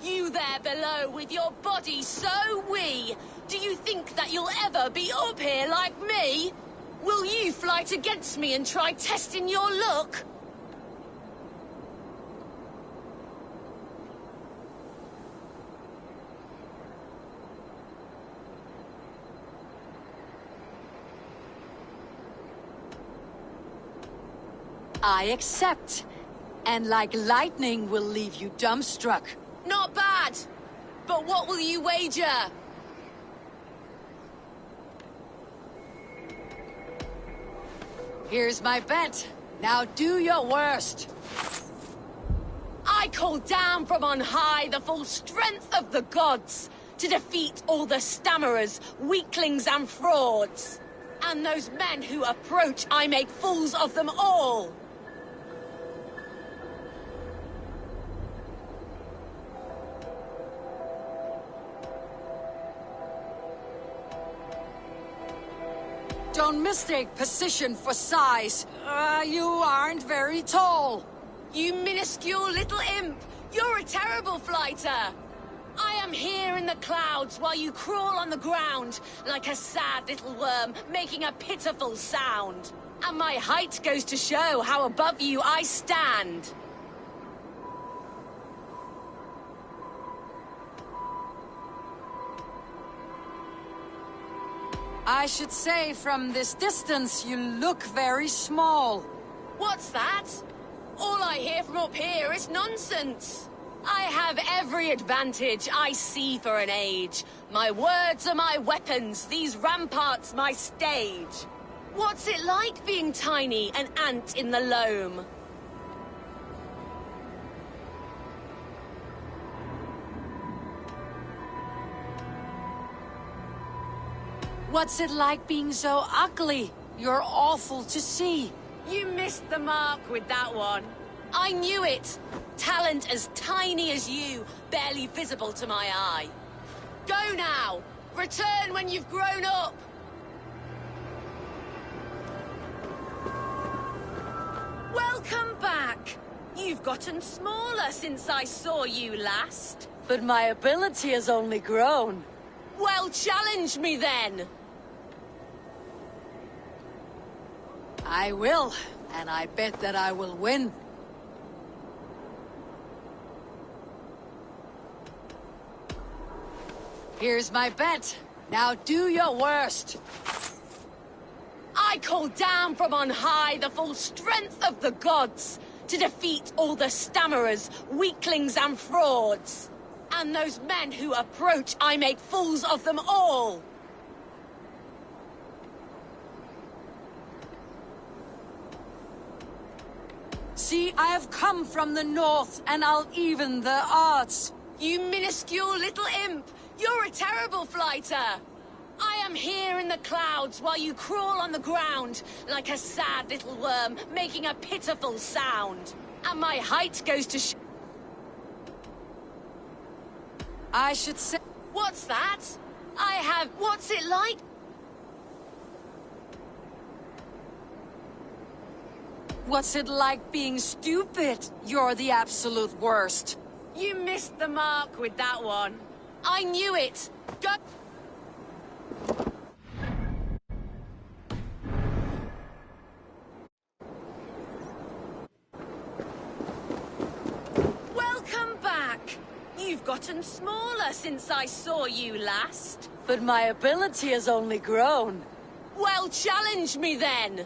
You there below with your body so wee. Do you think that you'll ever be up here like me? Will you fight against me and try testing your luck? I accept. And like lightning will leave you dumbstruck. Not bad. But what will you wager? Here's my bet. Now do your worst. I call down from on high the full strength of the gods to defeat all the stammerers, weaklings and frauds. And those men who approach, I make fools of them all. Don't mistake position for size. You aren't very tall. You minuscule little imp! You're a terrible fighter! I am here in the clouds while you crawl on the ground like a sad little worm making a pitiful sound. And my height goes to show how above you I stand. I should say, from this distance, you look very small. What's that? All I hear from up here is nonsense. I have every advantage I see for an age. My words are my weapons, these ramparts my stage. What's it like being tiny, an ant in the loam? What's it like being so ugly? You're awful to see. You missed the mark with that one. I knew it. Talent as tiny as you, barely visible to my eye. Go now. Return when you've grown up. Welcome back. You've gotten smaller since I saw you last. But my ability has only grown. Well, challenge me then. I will, and I bet that I will win. Here's my bet. Now do your worst. I call down from on high the full strength of the gods to defeat all the stammerers, weaklings and frauds. And those men who approach, I make fools of them all. See, I have come from the north, and I'll even the odds. You minuscule little imp! You're a terrible fighter! I am here in the clouds while you crawl on the ground like a sad little worm making a pitiful sound. And my height goes to I should say... What's that? I have... What's it like? What's it like being stupid? You're the absolute worst. You missed the mark with that one. I knew it. Go... Welcome back. You've gotten smaller since I saw you last. But my ability has only grown. Well, challenge me then.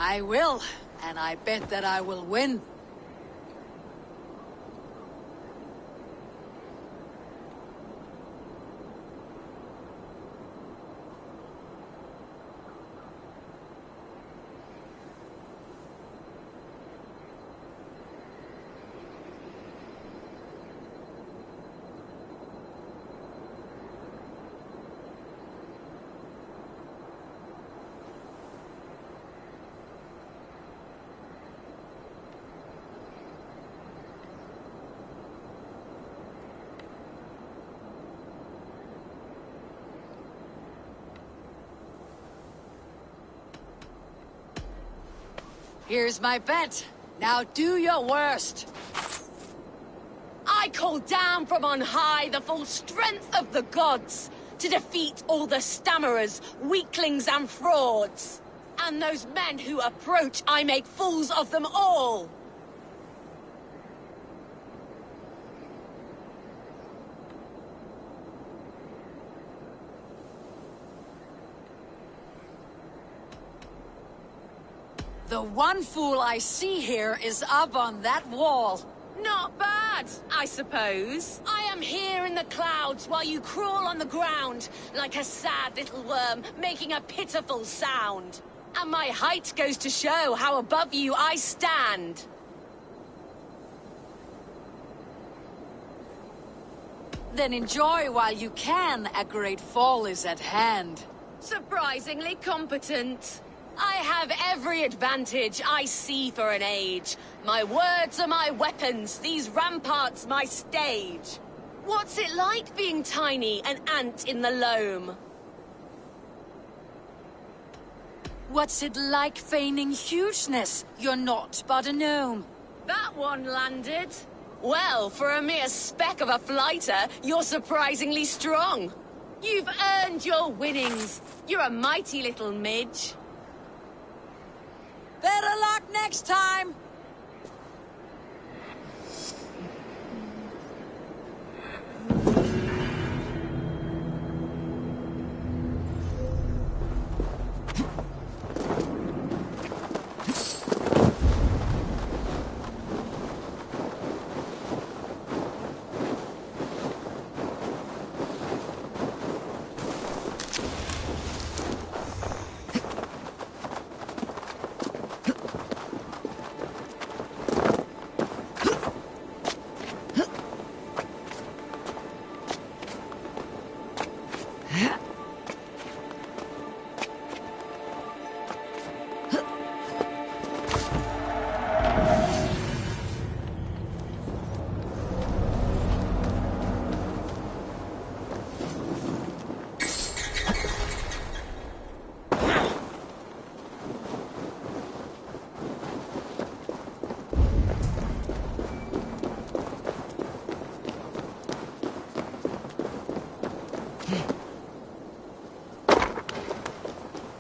I will, and I bet that I will win. Here's my bet. Now do your worst. I call down from on high the full strength of the gods to defeat all the stammerers, weaklings and frauds. And those men who approach, I make fools of them all. The one fool I see here is up on that wall. Not bad, I suppose. I am here in the clouds while you crawl on the ground like a sad little worm making a pitiful sound. And my height goes to show how above you I stand. Then enjoy while you can. A great fall is at hand. Surprisingly competent. I have every advantage I see for an age. My words are my weapons, these ramparts my stage. What's it like being tiny, an ant in the loam? What's it like feigning hugeness? You're not but a gnome. That one landed. Well, for a mere speck of a flighter, you're surprisingly strong. You've earned your winnings. You're a mighty little midge. Better luck next time!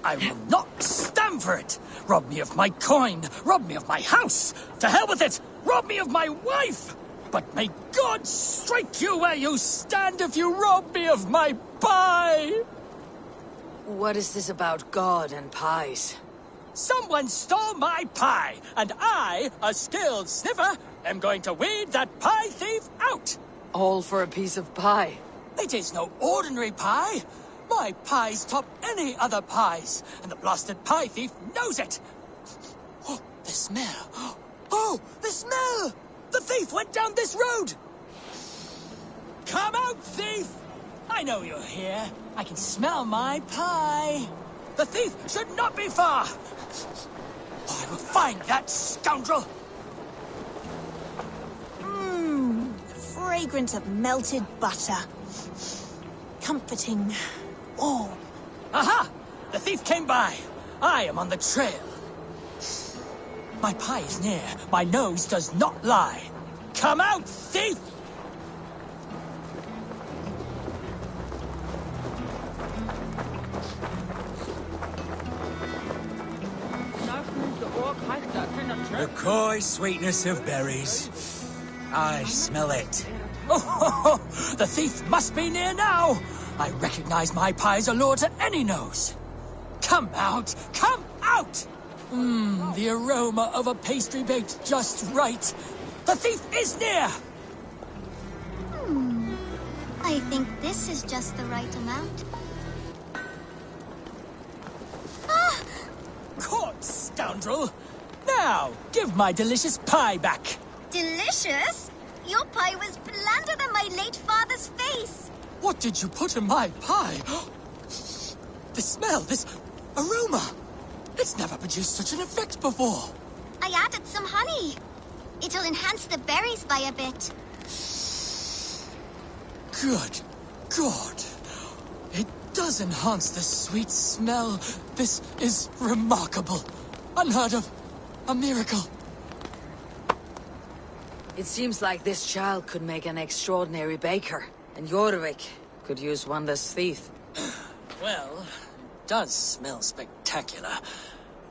I will not stand for it! Rob me of my coin! Rob me of my house! To hell with it! Rob me of my wife! But may God strike you where you stand if you rob me of my pie! What is this about God and pies? Someone stole my pie, and I, a skilled sniffer, am going to weed that pie thief out! All for a piece of pie. It is no ordinary pie! My pies top any other pies, and the blasted pie thief knows it! Oh, the smell! Oh, the smell! The thief went down this road! Come out, thief! I know you're here. I can smell my pie. The thief should not be far! Oh, I will find that scoundrel! Fragrant of melted butter. Comforting. Warm. Aha! The thief came by. I am on the trail. My pie is near. My nose does not lie. Come out, thief! The coy sweetness of berries. I smell it. Oh, the thief must be near now. I recognize my pie's allure to any nose. Come out! Come out! The aroma of a pastry baked just right. The thief is near! I think this is just the right amount. Caught, scoundrel! Now, give my delicious pie back! Delicious? Your pie was blander than my late father's face. What did you put in my pie? The smell, this aroma. It's never produced such an effect before. I added some honey. It'll enhance the berries by a bit. Good God. It does enhance the sweet smell. This is remarkable. Unheard of. A miracle. It seems like this child could make an extraordinary baker, and Jorvik could use one less thief. Well, it does smell spectacular.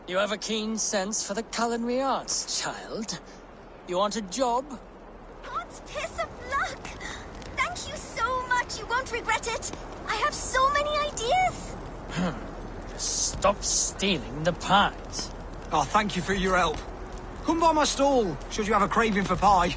You have a keen sense for the culinary arts, child. You want a job? God's piss of luck! Thank you so much, you won't regret it. I have so many ideas. Stop stealing the pies. Oh, thank you for your help. Come by my stall, should you have a craving for pie.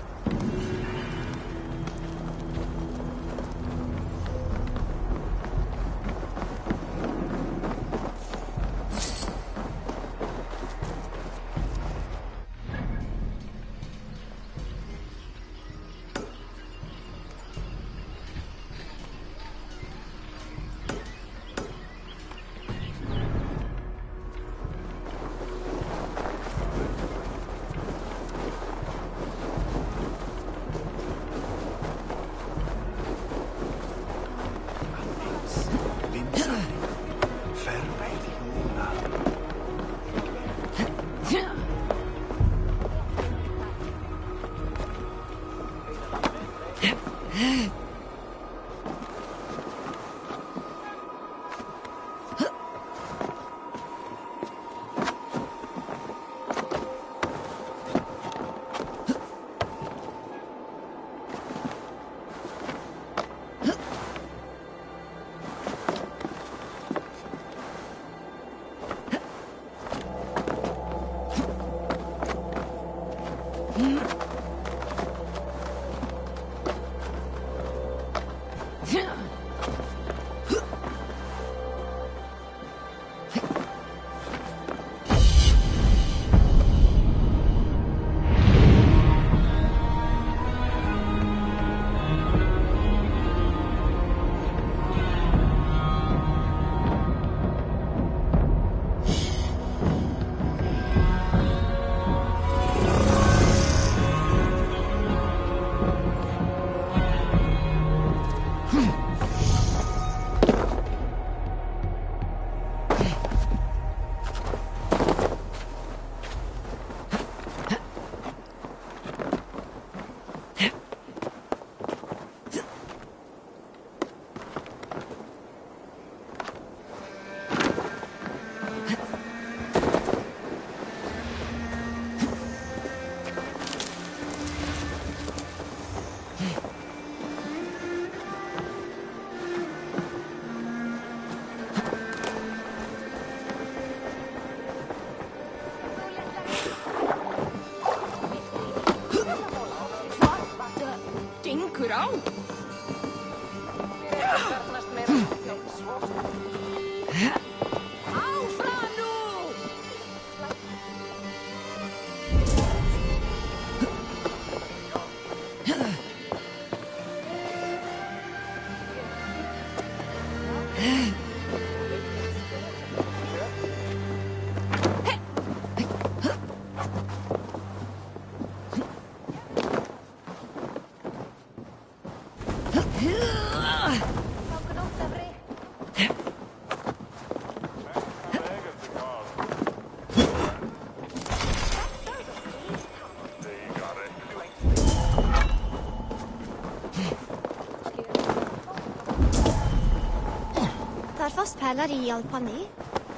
fast pärlar i Alpani.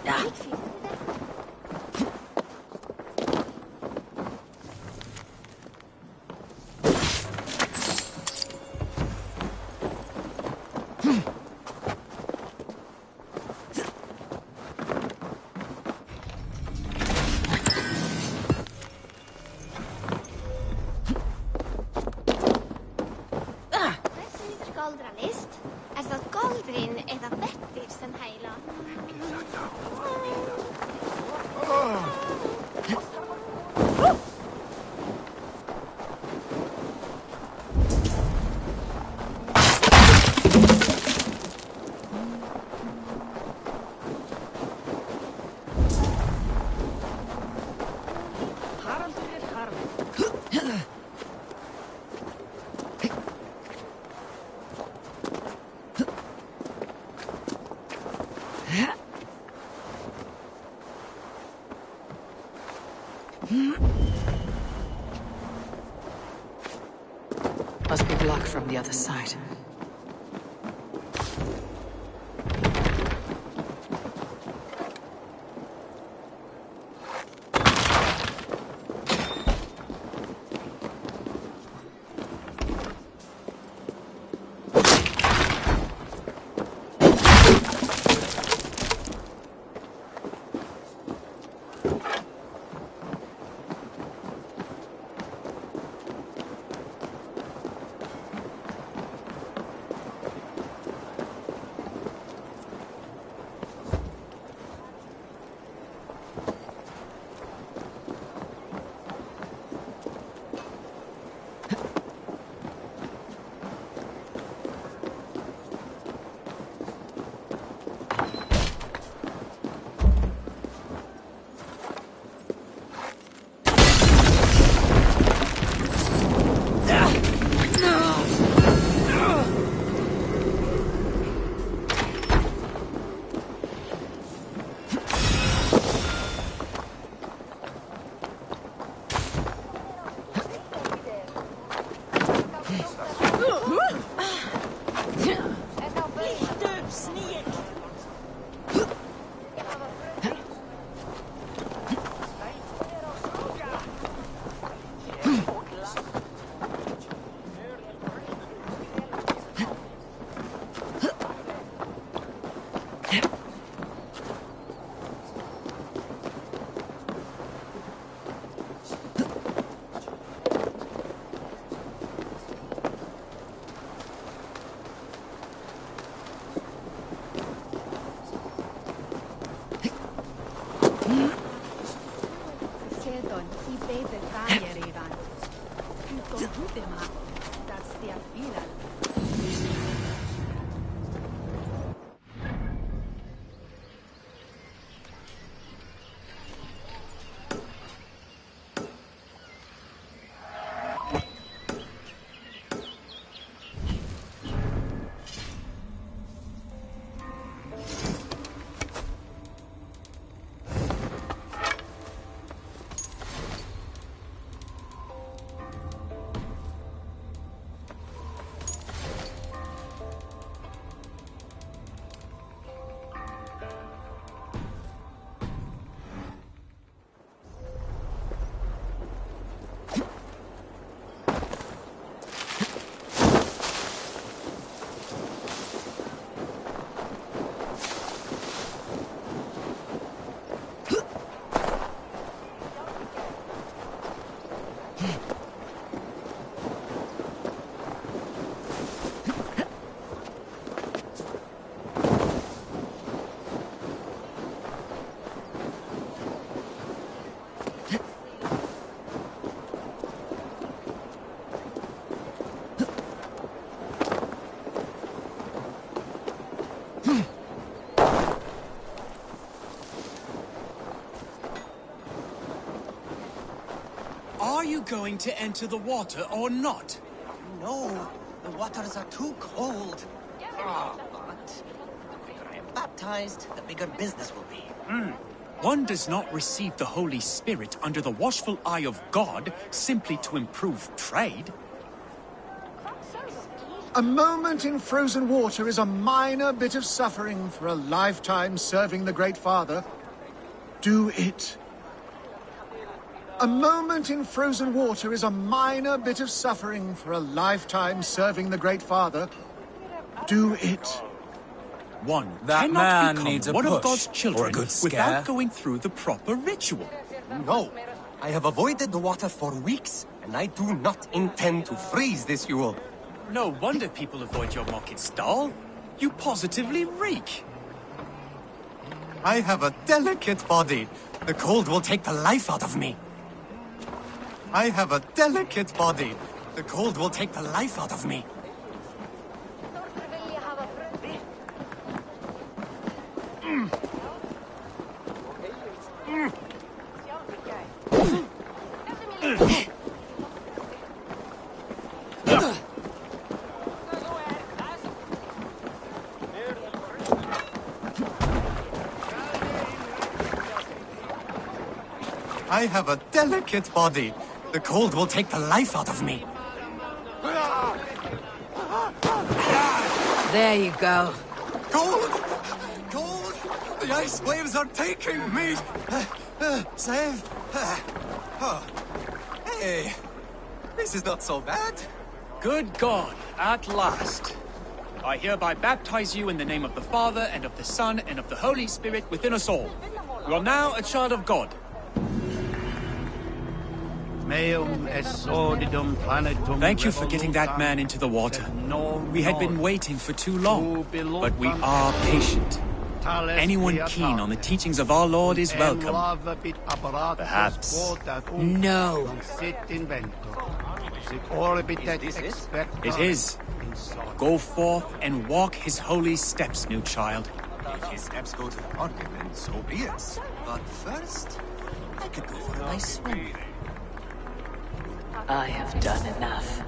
Ja. Catherine eða vettir sem heila. Must be blocked from the other side. Are you going to enter the water or not? No, the waters are too cold. But the quicker I am baptized, the bigger business will be. One does not receive the Holy Spirit under the watchful eye of God simply to improve trade. A moment in frozen water is a minor bit of suffering for a lifetime serving the Great Father. Do it. A moment in frozen water is a minor bit of suffering for a lifetime serving the Great Father. Do it. One That cannot man become needs a one push, of God's or a children good scare. without going through the proper ritual. No, I have avoided the water for weeks, and I do not intend to freeze this Yule. No wonder people avoid your market stall. You positively reek. I have a delicate body. The cold will take the life out of me. I have a delicate body. The cold will take the life out of me. I have a delicate body. The cold will take the life out of me. There you go. Cold! Cold! The ice waves are taking me! Save! Oh. Hey, this is not so bad. Good God, at last. I hereby baptize you in the name of the Father, and of the Son, and of the Holy Spirit within us all. You are now a child of God. Thank you for getting that man into the water. We had been waiting for too long, but we are patient. Anyone keen on the teachings of our Lord is welcome. Perhaps. No. It is. Go forth and walk his holy steps, new child. If his steps go to the market, then so be it. But first, I could go for a nice swim. I have done enough.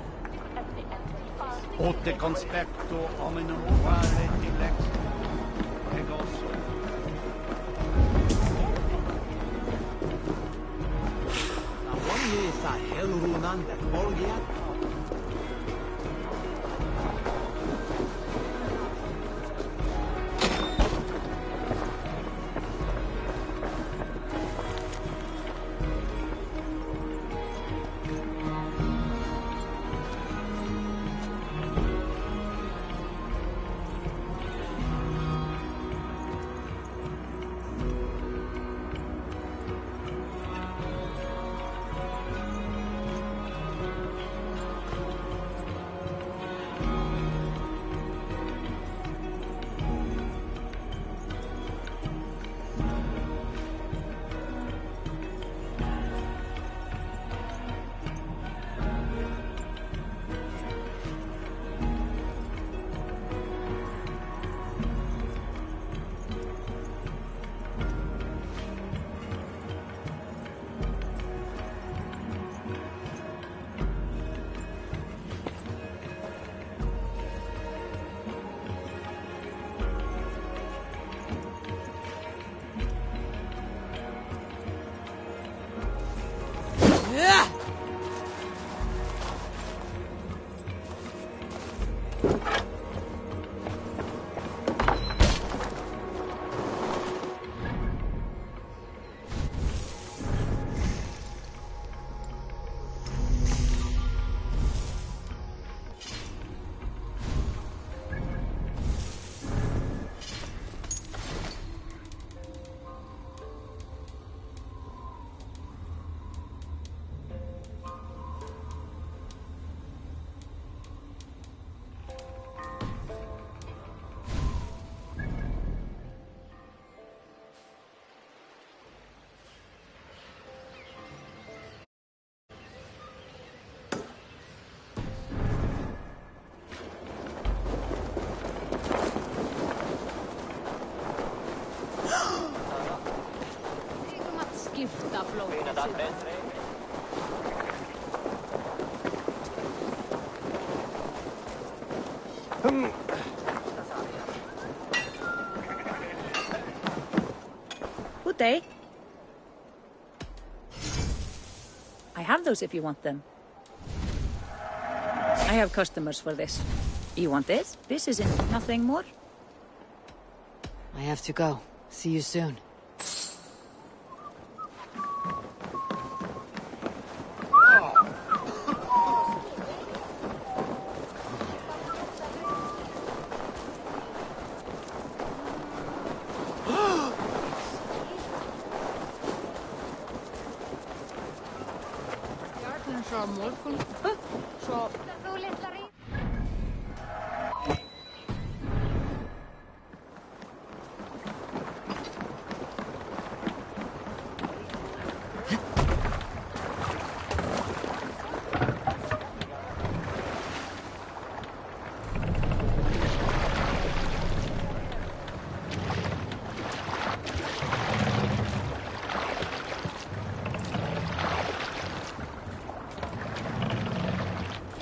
Good day. I have those if you want them. I have customers for this. You want this? This isn't nothing more? I have to go. See you soon.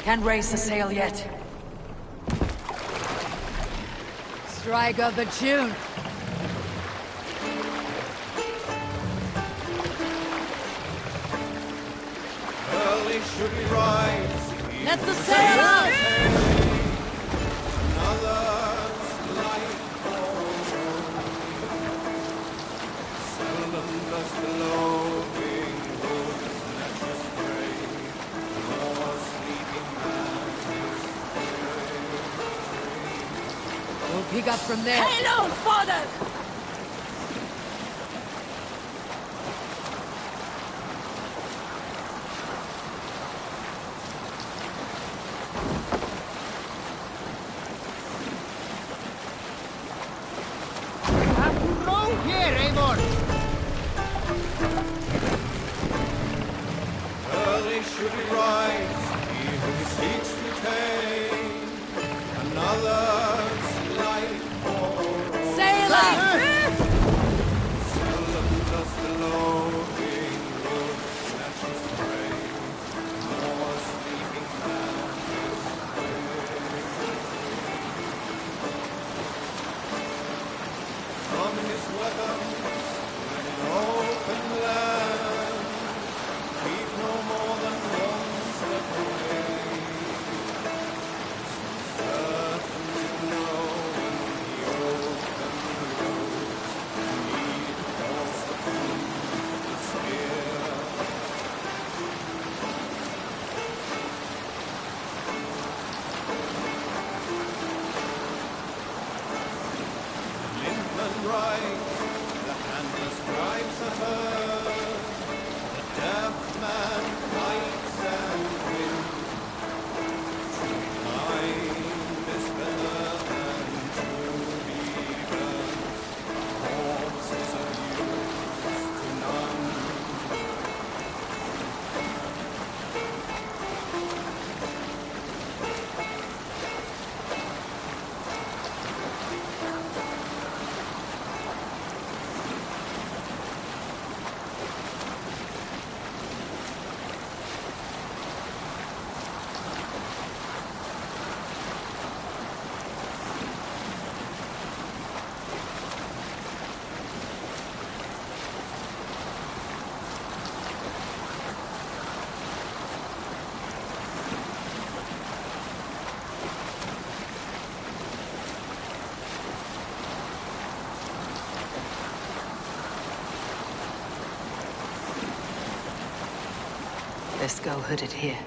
Can't raise the sail yet. Strike up a tune. Early should we rise. Let the sail out! Another's life seldom does the loving good snatch us prey, nor sleeping man is We'll pick up from there. Hello, father! early should we rise, he who seeks to take another's life for Sail out! seldom does the loving good snatch his prey, nor sleeping man is from his weapons when in open land, keep no more than one step away. Certain to know when the open road need falls upon the spear. Limpman rides, the handless drives a herd, the deaf man fights and wins. Time is better than to be burnt, corpse is of use to none. Let's go hooded here.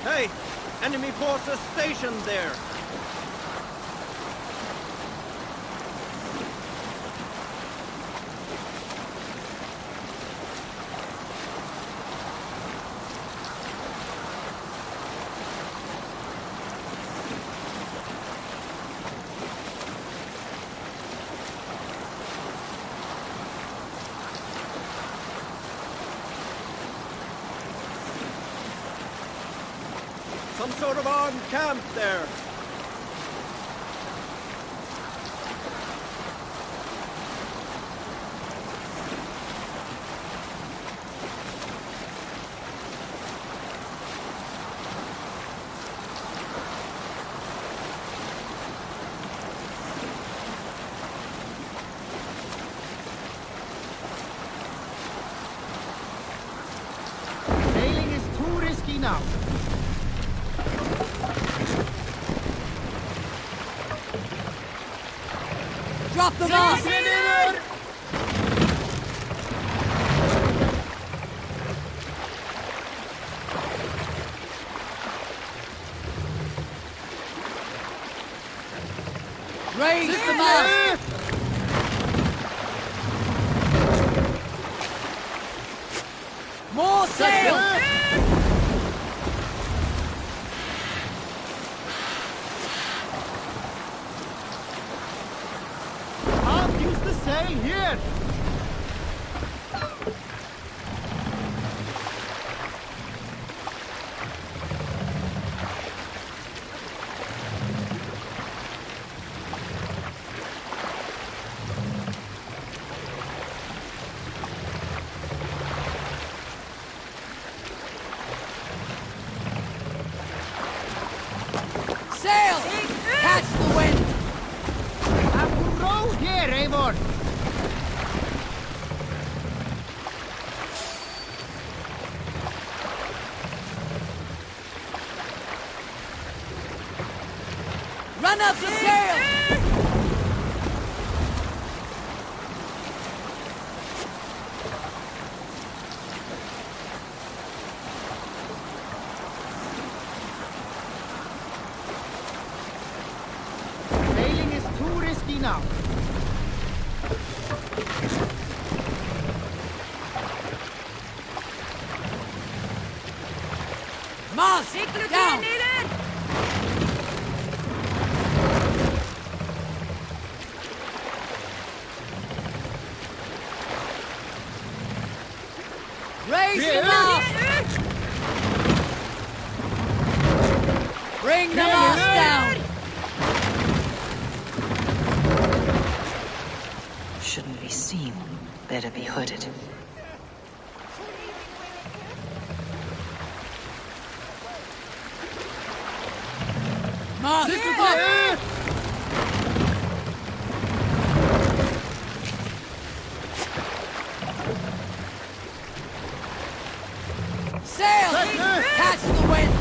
Hey! Enemy forces stationed there! Some sort of armed camp there. Sailing is too risky now. Drop the boss! Raise the mast! More More sail! I'll use the sail here! Sail! Catch the wind! Have to row here, Eivor! Run up the sail! Sailing is too risky now. Mast! Down! Raise the mast! Bring the mast down! Shouldn't be seen. Better be hooded. Mast! Up! Sail! Catch the wind!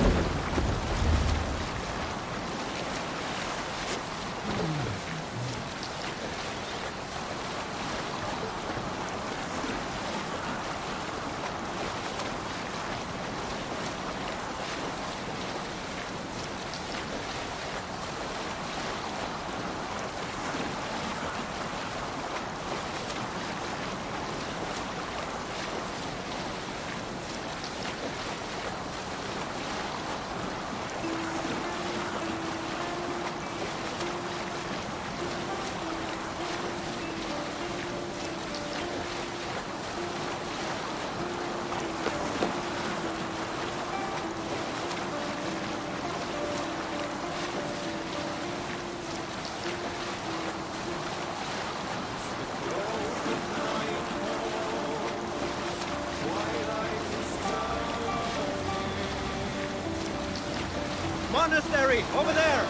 Monastery, over there!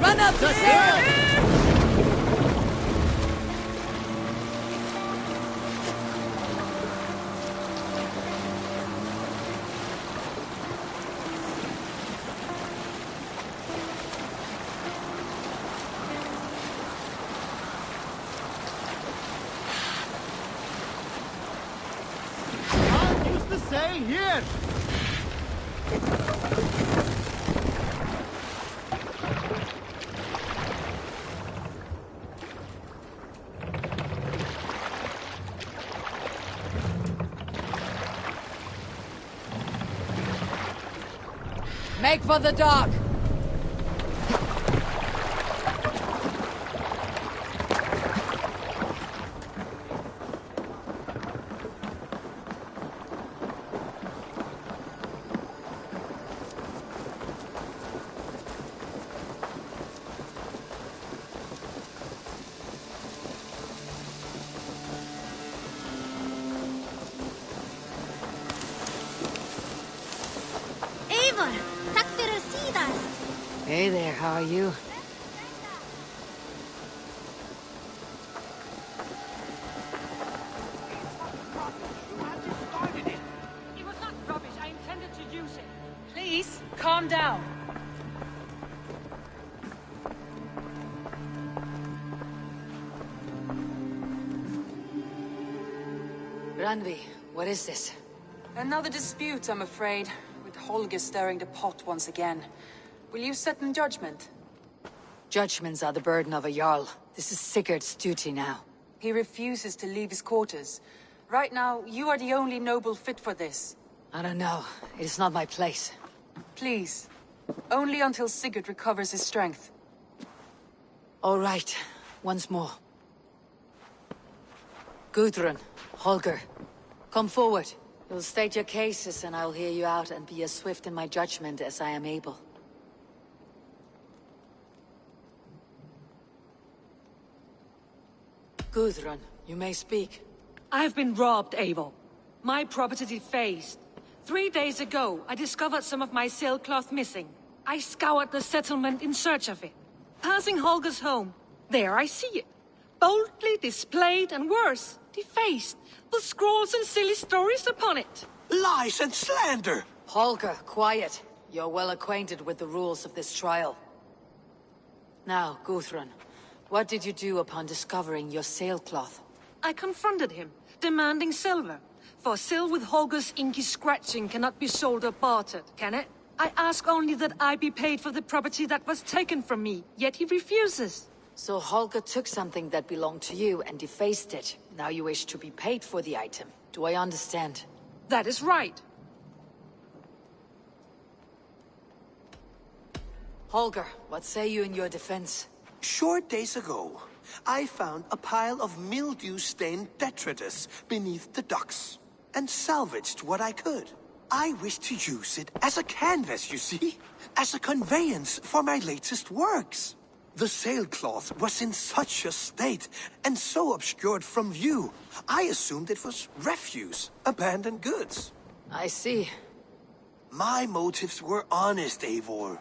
Run up the sail! I'll use the sail here! Make for the dock! Eivor, tack för att se där. Hey there, how are you? It was not rubbish. I intended to use it. Please, calm down. Randvi, what is this? Another dispute, I'm afraid, with Holger stirring the pot once again. Will you sit in judgment? Judgments are the burden of a Jarl. This is Sigurd's duty now. He refuses to leave his quarters. Right now, you are the only noble fit for this. I don't know. It is not my place. Please. Only until Sigurd recovers his strength. All right. Once more. Gudrun, Holger, come forward. You'll state your cases and I'll hear you out and be as swift in my judgment as I am able. Gudrun, you may speak. I've been robbed, Eivor. My property defaced. 3 days ago, I discovered some of my sailcloth missing. I scoured the settlement in search of it. Passing Holger's home, there I see it. Boldly displayed and worse, defaced, with scrolls and silly stories upon it. Lies and slander! Holger, quiet. You're well acquainted with the rules of this trial. Now, Gudrun, what did you do upon discovering your sailcloth? I confronted him, demanding silver. For sil with Holger's inky scratching cannot be sold or bartered, can it? I ask only that I be paid for the property that was taken from me, yet he refuses. So Holger took something that belonged to you and defaced it. Now you wish to be paid for the item. Do I understand? That is right. Holger, what say you in your defense? Short days ago, I found a pile of mildew-stained detritus beneath the docks, and salvaged what I could. I wish to use it as a canvas, you see? As a conveyance for my latest works. The sailcloth was in such a state, and so obscured from view, I assumed it was refuse, abandoned goods. I see. My motives were honest, Eivor.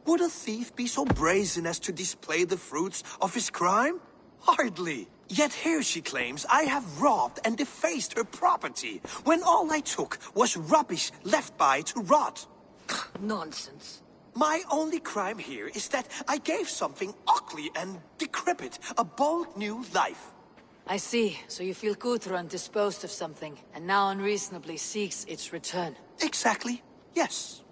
Would a thief be so brazen as to display the fruits of his crime? Hardly. Yet here she claims I have robbed and defaced her property, when all I took was rubbish left by to rot. Nonsense. My only crime here is that I gave something ugly and decrepit a bold new life. I see. So you feel Gudrun disposed of something, and now unreasonably seeks its return. Exactly. Yes.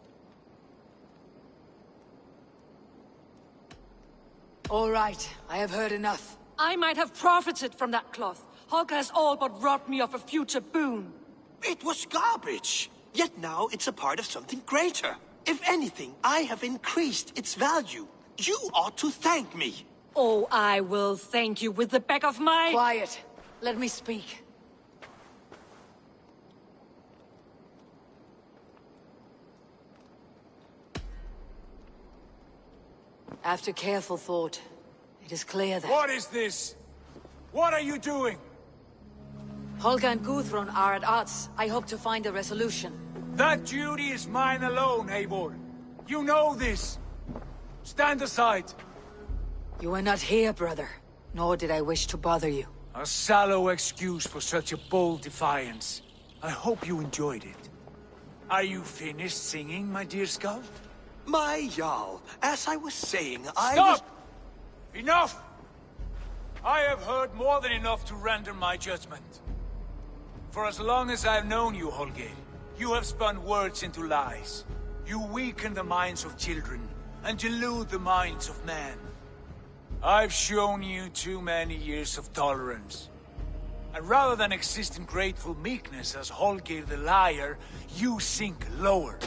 All right. I have heard enough. I might have profited from that cloth. Holger has all but robbed me of a future boon. It was garbage. Yet now it's a part of something greater. If anything, I have increased its value. You ought to thank me. Oh, I will thank you with the back of my... Quiet. Let me speak. After careful thought, it is clear that... What is this? What are you doing? Holger and Gudrun are at odds. I hope to find a resolution. That duty is mine alone, Eivor. You know this. Stand aside. You were not here, brother. Nor did I wish to bother you. A sallow excuse for such a bold defiance. I hope you enjoyed it. Are you finished singing, my dear Skull? My Jarl, as I was saying, I Stop! Enough! I have heard more than enough to render my judgment. For as long as I've known you, Holger, you have spun words into lies. You weaken the minds of children, and delude the minds of men. I've shown you too many years of tolerance. And rather than exist in grateful meekness as Holger the liar, you sink lower.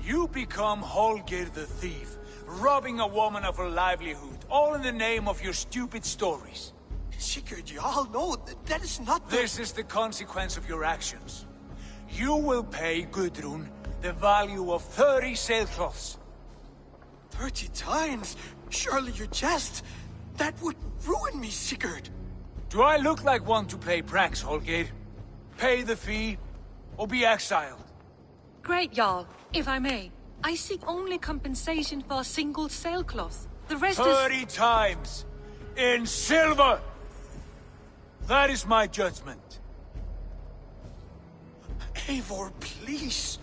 You become Holger the thief, robbing a woman of her livelihood, all in the name of your stupid stories. Sigurd, Jarl, no, that is not the... This is the consequence of your actions. You will pay Gudrun the value of 30 sailcloths. 30 times? Surely you jest. That would ruin me, Sigurd. Do I look like one to play pranks, Holger? Pay the fee, or be exiled. Great, Jarl, if I may. I seek only compensation for a single sailcloth. The rest is... 30 times! In silver! That is my judgment. Eivor, please.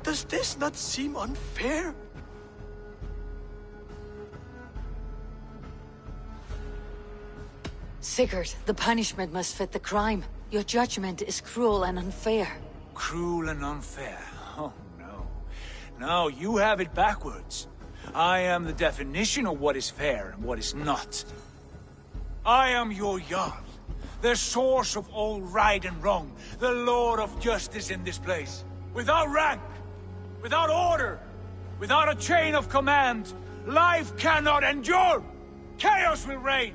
Does this not seem unfair? Sigurd, the punishment must fit the crime. Your judgment is cruel and unfair. Cruel and unfair. Oh, no. No, you have it backwards. I am the definition of what is fair and what is not. I am your Jarl, the source of all right and wrong, the Lord of justice in this place. Without rank, without order, without a chain of command, life cannot endure. Chaos will reign.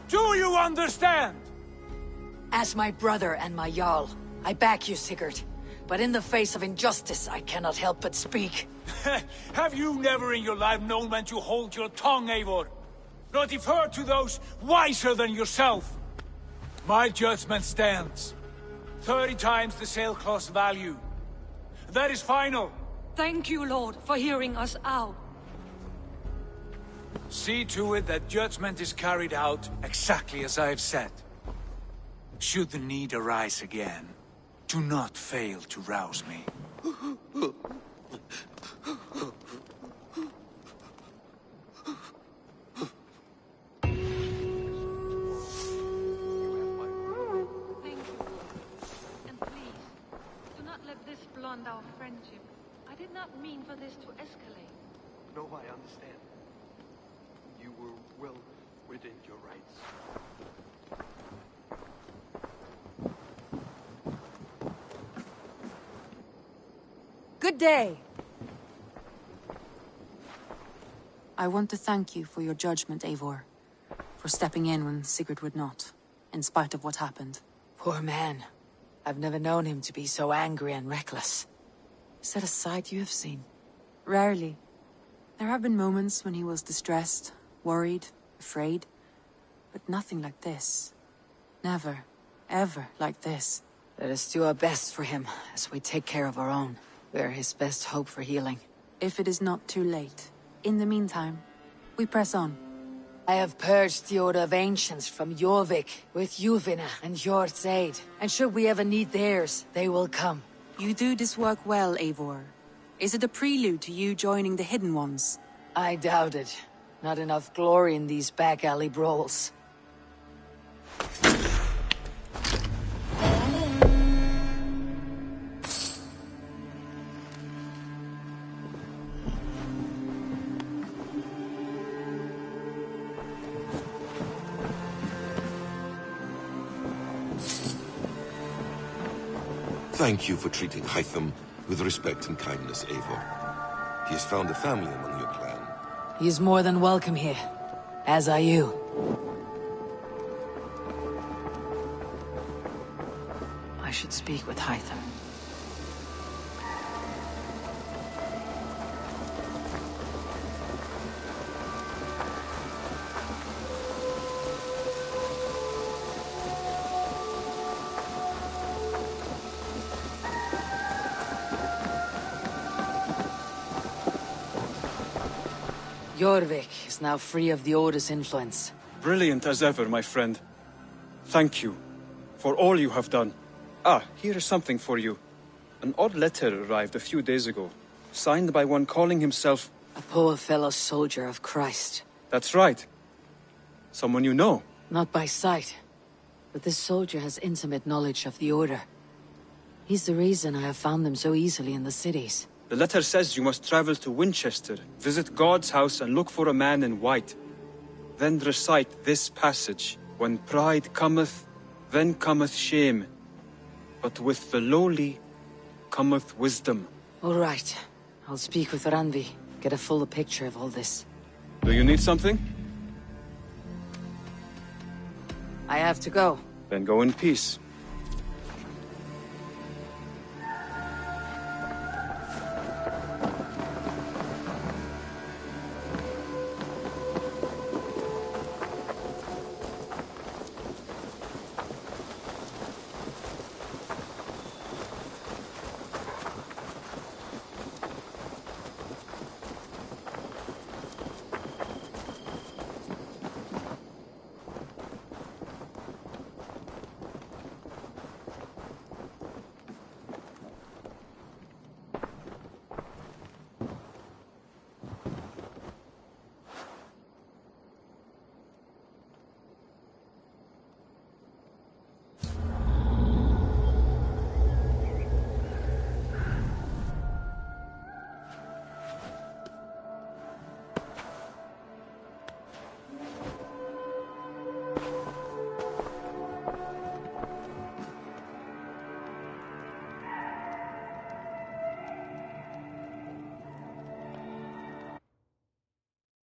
Do you understand? As my brother and my Jarl, I back you, Sigurd. But in the face of injustice, I cannot help but speak. Have you never in your life known when to hold your tongue, Eivor? Nor defer to those wiser than yourself? My judgment stands. 30 times the sailcloth's value. That is final. Thank you, Lord, for hearing us out. See to it that judgment is carried out exactly as I have said. Should the need arise again, do not fail to rouse me. Beyond our friendship. I did not mean for this to escalate. No, I understand. You were well within your rights. Good day. I want to thank you for your judgment, Eivor. For stepping in when Sigurd would not, in spite of what happened. Poor man. I've never known him to be so angry and reckless. Is that a side you have seen? Rarely. There have been moments when he was distressed, worried, afraid. But nothing like this. Never, ever like this. Let us do our best for him, as we take care of our own. We are his best hope for healing. If it is not too late. In the meantime, we press on. I have purged the Order of Ancients from Jorvik with Juvina and Hjort's aid. And should we ever need theirs, they will come. You do this work well, Eivor. Is it a prelude to you joining the Hidden Ones? I doubt it. Not enough glory in these back alley brawls. Thank you for treating Hytham with respect and kindness, Eivor. He has found a family among your clan. He is more than welcome here, as are you. I should speak with Hytham. Jorvik is now free of the Order's influence. Brilliant as ever, my friend. Thank you for all you have done. Ah, here is something for you. An odd letter arrived a few days ago, signed by one calling himself... A poor fellow soldier of Christ. That's right. Someone you know. Not by sight, but this soldier has intimate knowledge of the Order. He's the reason I have found them so easily in the cities. The letter says you must travel to Winchester, visit God's house and look for a man in white. Then recite this passage. When pride cometh, then cometh shame. But with the lowly cometh wisdom. All right. I'll speak with Randvi. Get a fuller picture of all this. Do you need something? I have to go. Then go in peace.